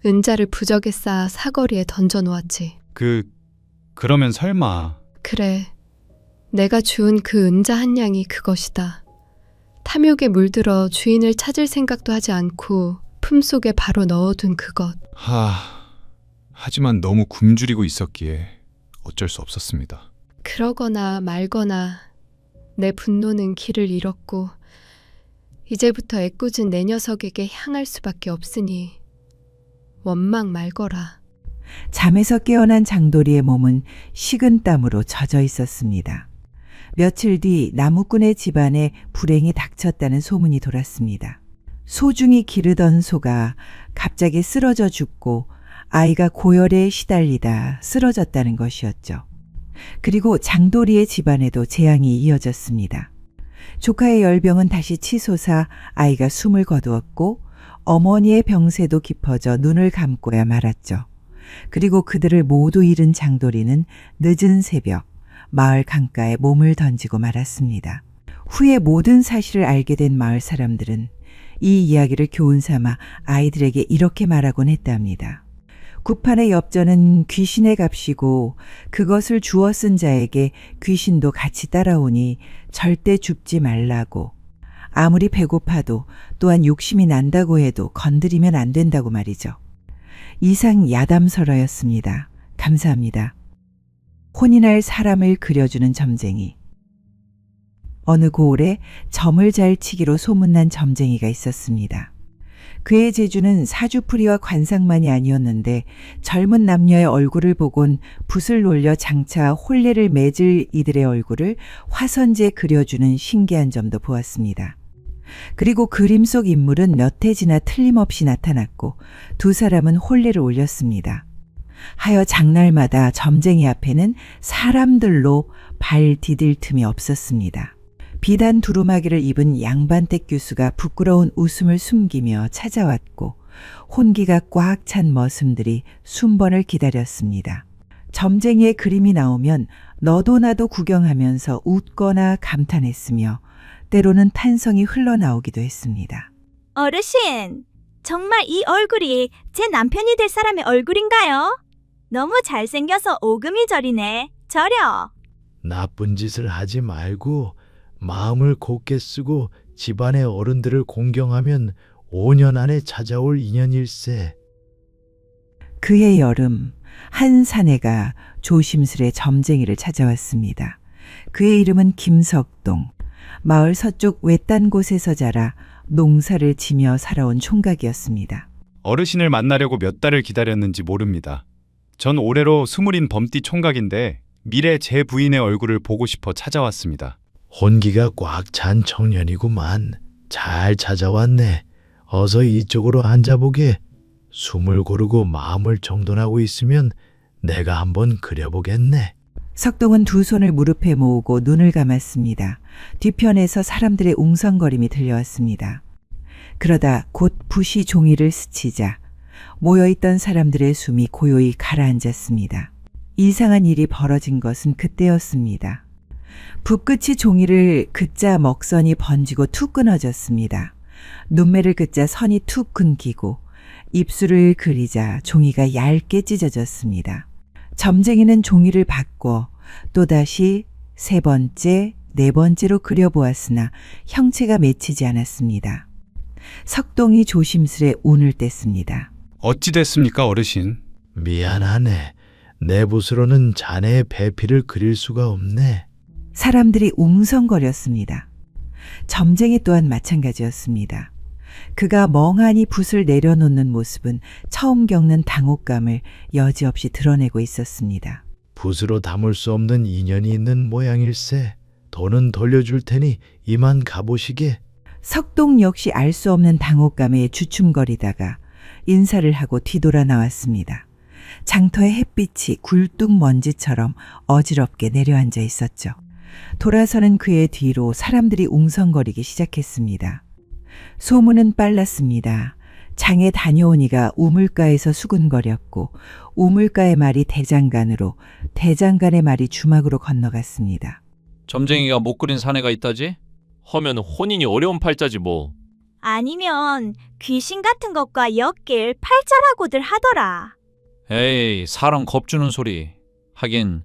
은자를 부적에 쌓아 사거리에 던져놓았지. 그러면 설마 그래, 내가 주운 그 은자 한 양이 그것이다. 탐욕에 물들어 주인을 찾을 생각도 하지 않고 품속에 바로 넣어둔 그것. 하지만 너무 굶주리고 있었기에 어쩔 수 없었습니다. 그러거나 말거나 내 분노는 길을 잃었고 이제부터 애꿎은 내 녀석에게 향할 수밖에 없으니 원망 말거라. 잠에서 깨어난 장돌이의 몸은 식은땀으로 젖어 있었습니다. 며칠 뒤 나무꾼의 집안에 불행이 닥쳤다는 소문이 돌았습니다. 소중히 기르던 소가 갑자기 쓰러져 죽고 아이가 고열에 시달리다 쓰러졌다는 것이었죠. 그리고 장돌이의 집안에도 재앙이 이어졌습니다. 조카의 열병은 다시 치솟아 아이가 숨을 거두었고 어머니의 병세도 깊어져 눈을 감고야 말았죠. 그리고 그들을 모두 잃은 장돌이는 늦은 새벽 마을 강가에 몸을 던지고 말았습니다. 후에 모든 사실을 알게 된 마을 사람들은 이 이야기를 교훈 삼아 아이들에게 이렇게 말하곤 했답니다. 구판의 엽전은 귀신의 값이고 그것을 주워 쓴 자에게 귀신도 같이 따라오니 절대 줍지 말라고. 아무리 배고파도 또한 욕심이 난다고 해도 건드리면 안 된다고 말이죠. 이상 야담설어였습니다. 감사합니다. 혼이 날 사람을 그려주는 점쟁이. 어느 고을에 점을 잘 치기로 소문난 점쟁이가 있었습니다. 그의 재주는 사주풀이와 관상만이 아니었는데 젊은 남녀의 얼굴을 보곤 붓을 놀려 장차 혼례를 맺을 이들의 얼굴을 화선지에 그려주는 신기한 점도 보았습니다. 그리고 그림 속 인물은 몇 해 지나 틀림없이 나타났고 두 사람은 혼례를 올렸습니다. 하여 장날마다 점쟁이 앞에는 사람들로 발 디딜 틈이 없었습니다. 비단 두루마기를 입은 양반댁 교수가 부끄러운 웃음을 숨기며 찾아왔고 혼기가 꽉 찬 머슴들이 순번을 기다렸습니다. 점쟁이의 그림이 나오면 너도 나도 구경하면서 웃거나 감탄했으며 때로는 탄성이 흘러나오기도 했습니다. 어르신, 정말 이 얼굴이 제 남편이 될 사람의 얼굴인가요? 너무 잘생겨서 오금이 저리네. 저려. 나쁜 짓을 하지 말고 마음을 곱게 쓰고 집안의 어른들을 공경하면 5년 안에 찾아올 인연일세. 그해 여름 한 사내가 조심스레 점쟁이를 찾아왔습니다. 그의 이름은 김석동. 마을 서쪽 외딴 곳에서 자라 농사를 지며 살아온 총각이었습니다. 어르신을 만나려고 몇 달을 기다렸는지 모릅니다. 전 올해로 20인 범띠 총각인데 미래 제 부인의 얼굴을 보고 싶어 찾아왔습니다. 혼기가 꽉 찬 청년이구만. 잘 찾아왔네. 어서 이쪽으로 앉아보게. 숨을 고르고 마음을 정돈하고 있으면 내가 한번 그려보겠네. 석동은 두 손을 무릎에 모으고 눈을 감았습니다. 뒤편에서 사람들의 웅성거림이 들려왔습니다. 그러다 곧 붓이 종이를 스치자 모여있던 사람들의 숨이 고요히 가라앉았습니다. 이상한 일이 벌어진 것은 그때였습니다. 붓끝이 종이를 긋자 먹선이 번지고 툭 끊어졌습니다. 눈매를 긋자 선이 툭 끊기고 입술을 그리자 종이가 얇게 찢어졌습니다. 점쟁이는 종이를 바꿔 또다시 3번째, 4번째로 그려보았으나 형체가 맺히지 않았습니다. 석동이 조심스레 운을 뗐습니다. 어찌 됐습니까, 어르신? 미안하네. 내 붓으로는 자네의 배필을 그릴 수가 없네. 사람들이 웅성거렸습니다. 점쟁이 또한 마찬가지였습니다. 그가 멍하니 붓을 내려놓는 모습은 처음 겪는 당혹감을 여지없이 드러내고 있었습니다. 붓으로 담을 수 없는 인연이 있는 모양일세. 돈은 돌려줄 테니 이만 가보시게. 석동 역시 알 수 없는 당혹감에 주춤거리다가 인사를 하고 뒤돌아 나왔습니다. 장터의 햇빛이 굴뚝 먼지처럼 어지럽게 내려앉아 있었죠. 돌아서는 그의 뒤로 사람들이 웅성거리기 시작했습니다. 소문은 빨랐습니다. 장에 다녀오니가 우물가에서 수군거렸고 우물가의 말이 대장간으로 대장간의 말이 주막으로 건너갔습니다. 점쟁이가 못 그린 사내가 있다지? 허면 혼인이 어려운 팔자지 뭐. 아니면 귀신 같은 것과 엮일 팔자라고들 하더라. 에이, 사람 겁주는 소리. 하긴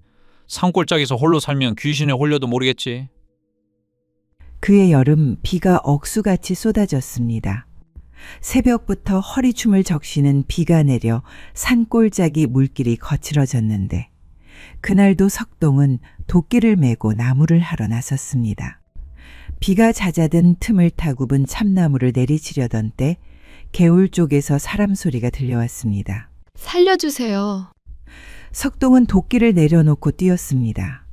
산골짜기에서 홀로 살면 귀신에 홀려도 모르겠지. 그의 여름 비가 억수같이 쏟아졌습니다. 새벽부터 허리춤을 적시는 비가 내려 산골짜기 물길이 거칠어졌는데 그날도 석동은 도끼를 메고 나무를 하러 나섰습니다. 비가 잦아든 틈을 타굽은 참나무를 내리치려던 때 개울 쪽에서 사람 소리가 들려왔습니다. 살려주세요. 석동은 도끼를 내려놓고 뛰었습니다.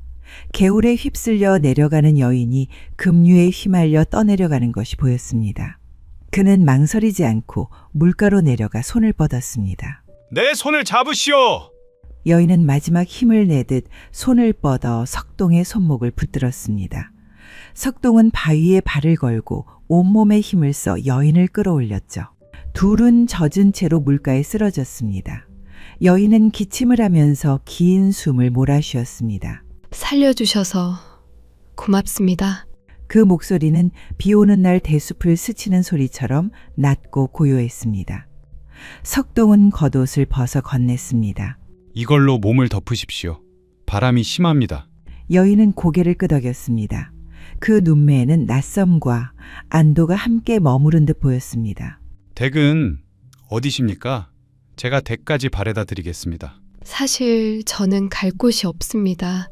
개울에 휩쓸려 내려가는 여인이 급류에 휘말려 떠내려가는 것이 보였습니다. 그는 망설이지 않고 물가로 내려가 손을 뻗었습니다. 내 손을 잡으시오! 여인은 마지막 힘을 내듯 손을 뻗어 석동의 손목을 붙들었습니다. 석동은 바위에 발을 걸고 온몸에 힘을 써 여인을 끌어올렸죠. 둘은 젖은 채로 물가에 쓰러졌습니다. 여인은 기침을 하면서 긴 숨을 몰아쉬었습니다. 살려주셔서 고맙습니다. 그 목소리는 비 오는 날 대숲을 스치는 소리처럼 낮고 고요했습니다. 석동은 겉옷을 벗어 건넸습니다. 이걸로 몸을 덮으십시오. 바람이 심합니다. 여인은 고개를 끄덕였습니다. 그 눈매에는 낯섦과 안도가 함께 머무른 듯 보였습니다. 댁은 어디십니까? 제가 댁까지 바래다 드리겠습니다. 사실 저는 갈 곳이 없습니다.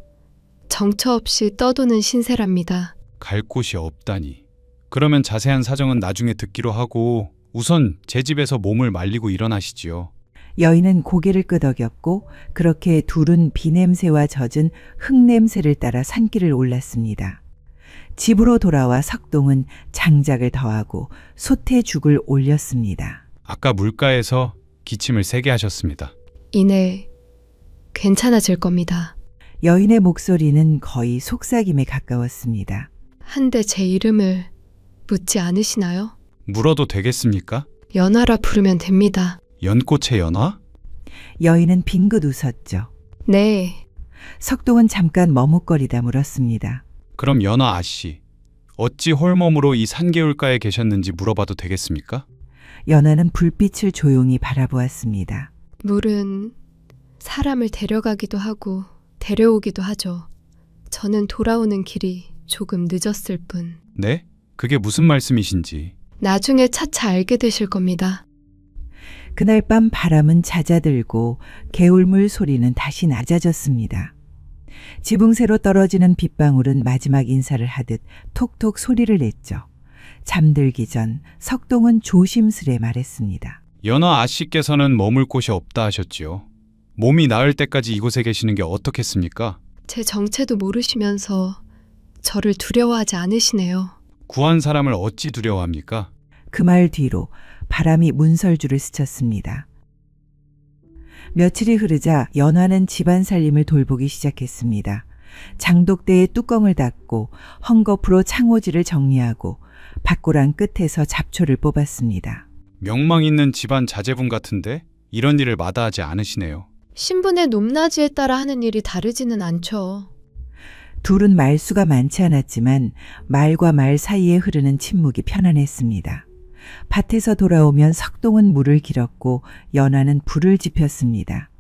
정처 없이 떠도는 신세랍니다. 갈 곳이 없다니. 그러면 자세한 사정은 나중에 듣기로 하고 우선 제 집에서 몸을 말리고 일어나시지요. 여인은 고개를 끄덕였고 그렇게 둘은 비냄새와 젖은 흙냄새를 따라 산길을 올랐습니다. 집으로 돌아와 석동은 장작을 더하고 솥에 죽을 올렸습니다. 아까 물가에서 기침을 세게 하셨습니다. 이내 괜찮아질 겁니다. 여인의 목소리는 거의 속삭임에 가까웠습니다. 한데 제 이름을 묻지 않으시나요? 물어도 되겠습니까? 연하라 부르면 됩니다. 연꽃의 연화? 여인은 빙긋 웃었죠. 네, 석동은 잠깐 머뭇거리다 물었습니다. 그럼 연화 아씨, 어찌 홀몸으로 이 산개울가에 계셨는지 물어봐도 되겠습니까? 연하는 불빛을 조용히 바라보았습니다. 물은 사람을 데려가기도 하고 데려오기도 하죠. 저는 돌아오는 길이 조금 늦었을 뿐. 네? 그게 무슨 말씀이신지. 나중에 차차 알게 되실 겁니다. 그날 밤 바람은 잦아들고 개울물 소리는 다시 낮아졌습니다. 지붕새로 떨어지는 빗방울은 마지막 인사를 하듯 톡톡 소리를 냈죠. 잠들기 전 석동은 조심스레 말했습니다. 연화 아씨께서는 머물 곳이 없다 하셨지요. 몸이 나을 때까지 이곳에 계시는 게 어떻겠습니까? 제 정체도 모르시면서 저를 두려워하지 않으시네요. 구한 사람을 어찌 두려워합니까? 그 말 뒤로 바람이 문설주를 스쳤습니다. 며칠이 흐르자 연화는 집안 살림을 돌보기 시작했습니다. 장독대에 뚜껑을 닫고 헝겊으로 창호지를 정리하고 밭고랑 끝에서 잡초를 뽑았습니다. 명망 있는 집안 자제분 같은데 이런 일을 마다하지 않으시네요. 신분의 높낮이에 따라 하는 일이 다르지는 않죠. 둘은 말수가 많지 않았지만 말과 말 사이에 흐르는 침묵이 편안했습니다. 밭에서 돌아오면 석동은 물을 길었고 연화는 불을 지폈습니다.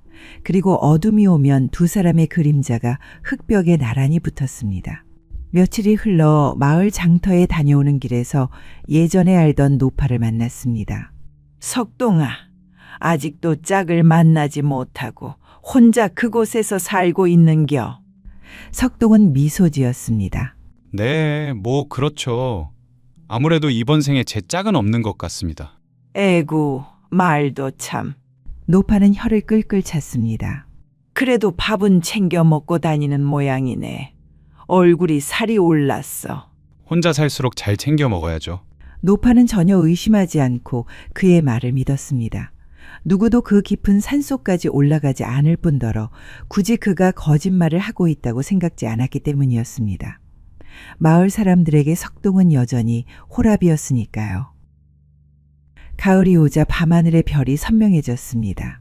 그리고 어둠이 오면 두 사람의 그림자가 흙벽에 나란히 붙었습니다. 며칠이 흘러 마을 장터에 다녀오는 길에서 예전에 알던 노파를 만났습니다. 석동아, 아직도 짝을 만나지 못하고 혼자 그곳에서 살고 있는겨. 석동은 미소 지었습니다. 네, 뭐 그렇죠. 아무래도 이번 생에 제 짝은 없는 것 같습니다. 에구, 말도 참. 노파는 혀를 끌끌 찼습니다. 그래도 밥은 챙겨 먹고 다니는 모양이네. 얼굴이 살이 올랐어. 혼자 살수록 잘 챙겨 먹어야죠. 노파는 전혀 의심하지 않고 그의 말을 믿었습니다. 누구도 그 깊은 산속까지 올라가지 않을 뿐더러 굳이 그가 거짓말을 하고 있다고 생각지 않았기 때문이었습니다. 마을 사람들에게 석동은 여전히 호랍이었으니까요. 가을이 오자 밤하늘의 별이 선명해졌습니다.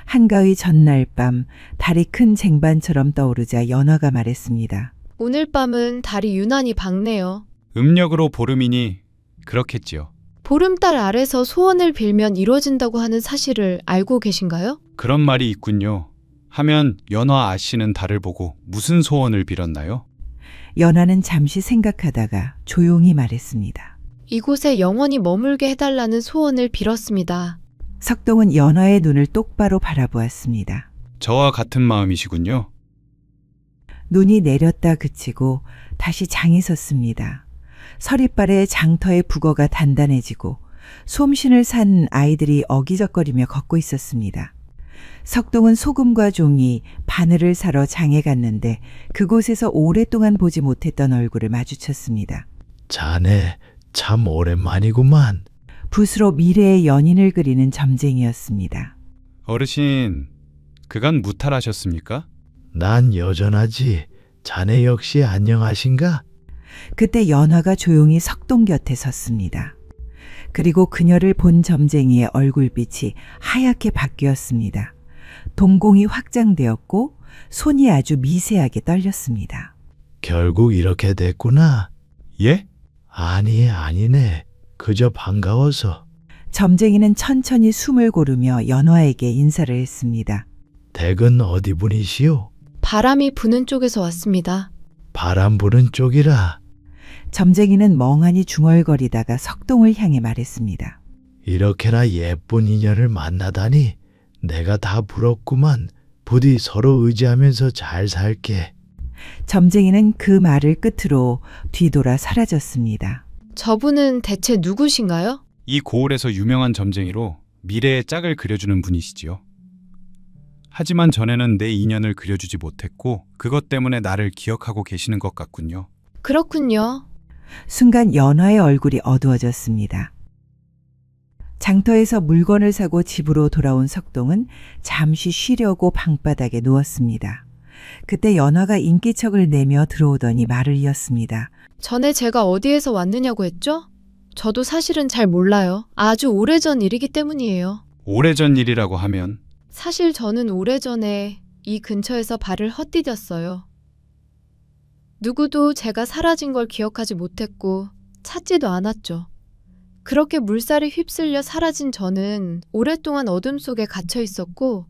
한가위 전날 밤 달이 큰 쟁반처럼 떠오르자 연화가 말했습니다. 오늘 밤은 달이 유난히 밝네요. 음력으로 보름이니 그렇겠지요. 보름달 아래서 소원을 빌면 이루어진다고 하는 사실을 알고 계신가요? 그런 말이 있군요. 하면 연화 아씨는 달을 보고 무슨 소원을 빌었나요? 연화는 잠시 생각하다가 조용히 말했습니다. 이곳에 영원히 머물게 해달라는 소원을 빌었습니다. 석동은 연화의 눈을 똑바로 바라보았습니다. 저와 같은 마음이시군요. 눈이 내렸다 그치고 다시 장이 섰습니다. 서리발에 장터의 북어가 단단해지고 솜신을 산 아이들이 어기적거리며 걷고 있었습니다. 석동은 소금과 종이 바늘을 사러 장에 갔는데 그곳에서 오랫동안 보지 못했던 얼굴을 마주쳤습니다. 자네 참 오랜만이구만. 붓으로 미래의 연인을 그리는 점쟁이였습니다. 어르신, 그간 무탈하셨습니까? 난 여전하지. 자네 역시 안녕하신가? 그때 연화가 조용히 석동 곁에 섰습니다. 그리고 그녀를 본 점쟁이의 얼굴빛이 하얗게 바뀌었습니다. 동공이 확장되었고 손이 아주 미세하게 떨렸습니다. 결국 이렇게 됐구나. 예? 아니네. 그저 반가워서. 점쟁이는 천천히 숨을 고르며 연화에게 인사를 했습니다. 댁은 어디 분이시오? 바람이 부는 쪽에서 왔습니다. 바람 부는 쪽이라. 점쟁이는 멍하니 중얼거리다가 석동을 향해 말했습니다. 이렇게나 예쁜 인연을 만나다니 내가 다 부럽구만. 부디 서로 의지하면서 잘 살게. 점쟁이는 그 말을 끝으로 뒤돌아 사라졌습니다. 저분은 대체 누구신가요? 이 고을에서 유명한 점쟁이로 미래의 짝을 그려주는 분이시지요. 하지만 전에는 내 인연을 그려주지 못했고 그것 때문에 나를 기억하고 계시는 것 같군요. 그렇군요. 순간 연화의 얼굴이 어두워졌습니다. 장터에서 물건을 사고 집으로 돌아온 석동은 잠시 쉬려고 방바닥에 누웠습니다. 그때 연화가 인기척을 내며 들어오더니 말을 이었습니다. 전에 제가 어디에서 왔느냐고 했죠? 저도 사실은 잘 몰라요. 아주 오래전 일이기 때문이에요. 오래전 일이라고 하면 사실 저는 오래전에 이 근처에서 발을 헛디뎠어요. 누구도 제가 사라진 걸 기억하지 못했고 찾지도 않았죠. 그렇게 물살에 휩쓸려 사라진 저는 오랫동안 어둠 속에 갇혀 있었고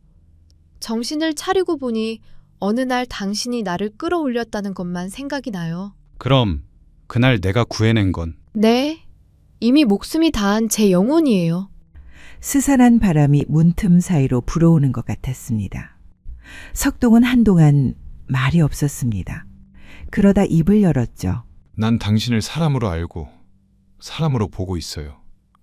정신을 차리고 보니 어느 날 당신이 나를 끌어올렸다는 것만 생각이 나요. 그럼 그날 내가 구해낸 건 네, 이미 목숨이 다한 제 영혼이에요. 스산한 바람이 문틈 사이로 불어오는 것 같았습니다. 석동은 한동안 말이 없었습니다. 그러다 입을 열었죠. 난 당신을 사람으로 알고 사람으로 보고 있어요.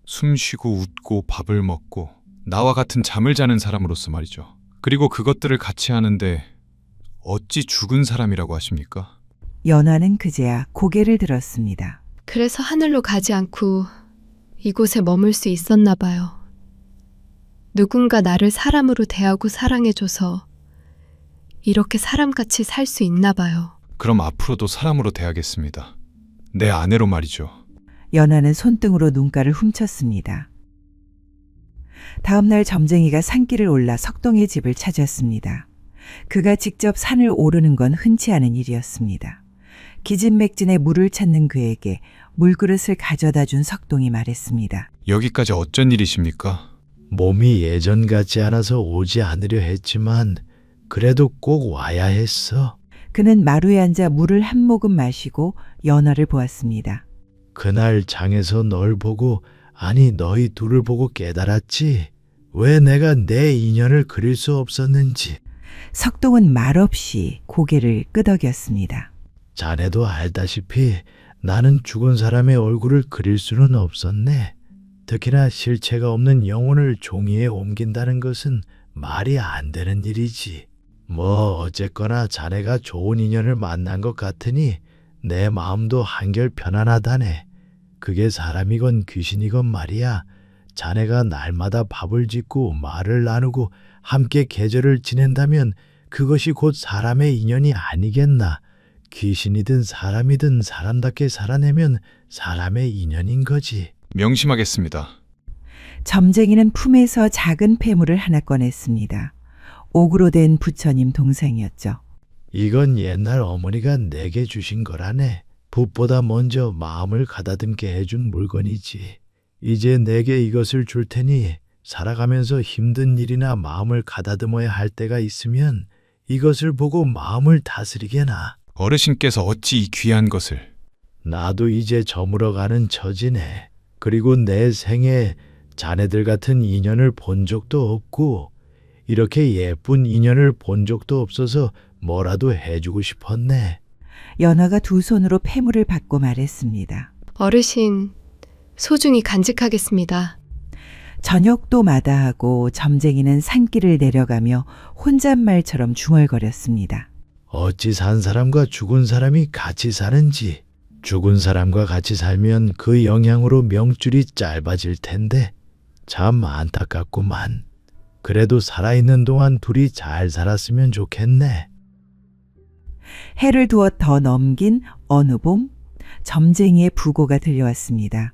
숨 쉬고 웃고 밥을 먹고 나와 같은 잠을 자는 사람으로서 말이죠. 그리고 그것들을 같이 하는데 어찌 죽은 사람이라고 하십니까? 연화는 그제야 고개를 들었습니다. 그래서 하늘로 가지 않고 이곳에 머물 수 있었나 봐요. 누군가 나를 사람으로 대하고 사랑해줘서 이렇게 사람같이 살 수 있나 봐요. 그럼 앞으로도 사람으로 대하겠습니다. 내 아내로 말이죠. 연화는 손등으로 눈가를 훔쳤습니다. 다음 날 점쟁이가 산길을 올라 석동의 집을 찾았습니다. 그가 직접 산을 오르는 건 흔치 않은 일이었습니다. 기진맥진에 물을 찾는 그에게 물그릇을 가져다 준 석동이 말했습니다. 여기까지 어쩐 일이십니까? 몸이 예전 같지 않아서 오지 않으려 했지만 그래도 꼭 와야 했어. 그는 마루에 앉아 물을 한 모금 마시고 연화를 보았습니다. 그날 장에서 널 보고, 아니 너희 둘을 보고 깨달았지. 왜 내가 내 인연을 그릴 수 없었는지. 석동은 말없이 고개를 끄덕였습니다. 자네도 알다시피 나는 죽은 사람의 얼굴을 그릴 수는 없었네. 특히나 실체가 없는 영혼을 종이에 옮긴다는 것은 말이 안 되는 일이지. 뭐 어쨌거나 자네가 좋은 인연을 만난 것 같으니 내 마음도 한결 편안하다네. 그게 사람이건 귀신이건 말이야. 자네가 날마다 밥을 짓고 말을 나누고 함께 계절을 지낸다면 그것이 곧 사람의 인연이 아니겠나. 귀신이든 사람이든 사람답게 살아내면 사람의 인연인 거지. 명심하겠습니다. 점쟁이는 품에서 작은 폐물을 하나 꺼냈습니다. 옥으로 된 부처님 동상이었죠. 이건 옛날 어머니가 내게 주신 거라네. 붓보다 먼저 마음을 가다듬게 해준 물건이지. 이제 내게 이것을 줄 테니 살아가면서 힘든 일이나 마음을 가다듬어야 할 때가 있으면 이것을 보고 마음을 다스리게나. 어르신께서 어찌 이 귀한 것을. 나도 이제 저물어가는 처지네. 그리고 내 생에 자네들 같은 인연을 본 적도 없고 이렇게 예쁜 인연을 본 적도 없어서 뭐라도 해주고 싶었네. 연화가 두 손으로 폐물을 받고 말했습니다. 어르신, 소중히 간직하겠습니다. 저녁도 마다하고 점쟁이는 산길을 내려가며 혼잣말처럼 중얼거렸습니다. 어찌 산 사람과 죽은 사람이 같이 사는지. 죽은 사람과 같이 살면 그 영향으로 명줄이 짧아질 텐데 참 안타깝구만. 그래도 살아있는 동안 둘이 잘 살았으면 좋겠네. 해를 두어 더 넘긴 어느 봄, 점쟁이의 부고가 들려왔습니다.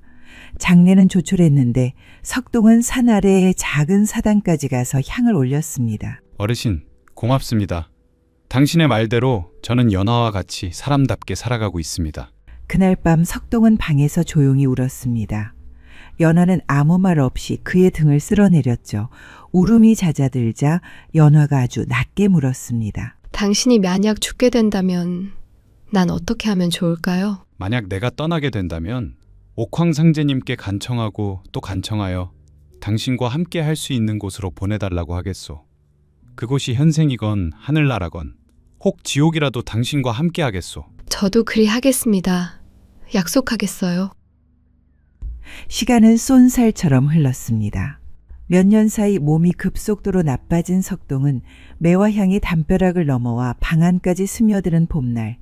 장례는 조촐했는데 석동은 산 아래의 작은 사당까지 가서 향을 올렸습니다. 어르신, 고맙습니다. 당신의 말대로 저는 연화와 같이 사람답게 살아가고 있습니다. 그날 밤 석동은 방에서 조용히 울었습니다. 연화는 아무 말 없이 그의 등을 쓸어내렸죠. 울음이 잦아들자 연화가 아주 낮게 물었습니다. 당신이 만약 죽게 된다면 난 어떻게 하면 좋을까요? 만약 내가 떠나게 된다면 옥황상제님께 간청하고 또 간청하여 당신과 함께 할 수 있는 곳으로 보내달라고 하겠소. 그곳이 현생이건 하늘나라건 혹 지옥이라도 당신과 함께 하겠소. 저도 그리 하겠습니다. 약속하겠어요. 시간은 쏜살처럼 흘렀습니다. 몇 년 사이 몸이 급속도로 나빠진 석동은 매화향이 담벼락을 넘어와 방 안까지 스며드는 봄날,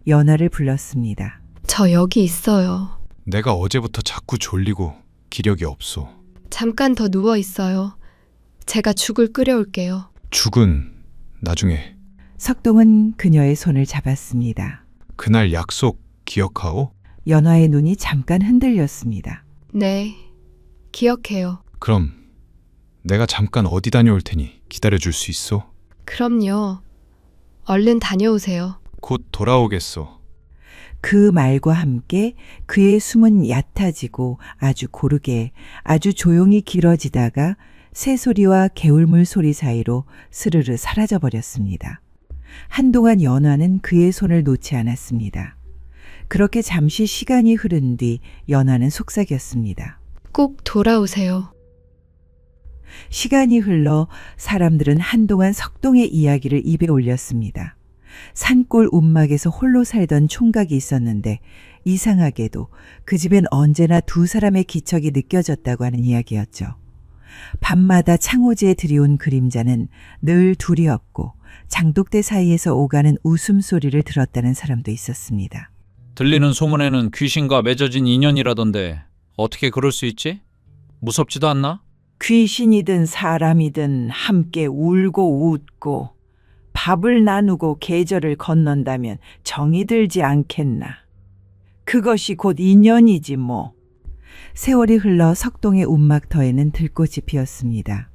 연화를 불렀습니다. 저 여기 있어요. 내가 어제부터 자꾸 졸리고 기력이 없소. 잠깐 더 누워 있어요. 제가 죽을 끓여올게요. 죽은 나중에. 석동은 그녀의 손을 잡았습니다. 그날 약속 기억하오? 연화의 눈이 잠깐 흔들렸습니다. 네, 기억해요. 그럼 내가 잠깐 어디 다녀올 테니 기다려줄 수 있소? 그럼요. 얼른 다녀오세요. 곧 돌아오겠소. 그 말과 함께 그의 숨은 얕아지고 아주 고르게 아주 조용히 길어지다가 새소리와 개울물 소리 사이로 스르르 사라져 버렸습니다. 한동안 연화는 그의 손을 놓지 않았습니다. 그렇게 잠시 시간이 흐른 뒤 연화는 속삭였습니다. 꼭 돌아오세요. 시간이 흘러 사람들은 한동안 석동의 이야기를 입에 올렸습니다. 산골 움막에서 홀로 살던 총각이 있었는데 이상하게도 그 집엔 언제나 두 사람의 기척이 느껴졌다고 하는 이야기였죠. 밤마다 창호지에 들이온 그림자는 늘 둘이었고 장독대 사이에서 오가는 웃음소리를 들었다는 사람도 있었습니다. 들리는 소문에는 귀신과 맺어진 인연이라던데 어떻게 그럴 수 있지? 무섭지도 않나? 귀신이든 사람이든 함께 울고 웃고 밥을 나누고 계절을 건넌다면 정이 들지 않겠나. 그것이 곧 인연이지 뭐. 세월이 흘러 석동의 움막터에는 들꽃이 피었습니다.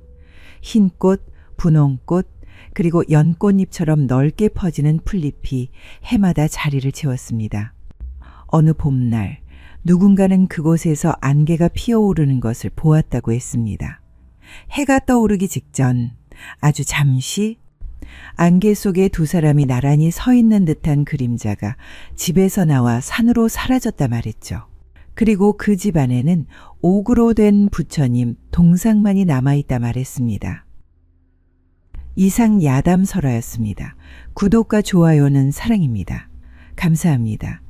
흰꽃, 분홍꽃, 그리고 연꽃잎처럼 넓게 퍼지는 풀잎이 해마다 자리를 채웠습니다. 어느 봄날 누군가는 그곳에서 안개가 피어오르는 것을 보았다고 했습니다. 해가 떠오르기 직전 아주 잠시 안개 속에 두 사람이 나란히 서 있는 듯한 그림자가 집에서 나와 산으로 사라졌다 말했죠. 그리고 그 집 안에는 옥으로 된 부처님 동상만이 남아있다 말했습니다. 이상 야담설화였습니다. 구독과 좋아요는 사랑입니다. 감사합니다.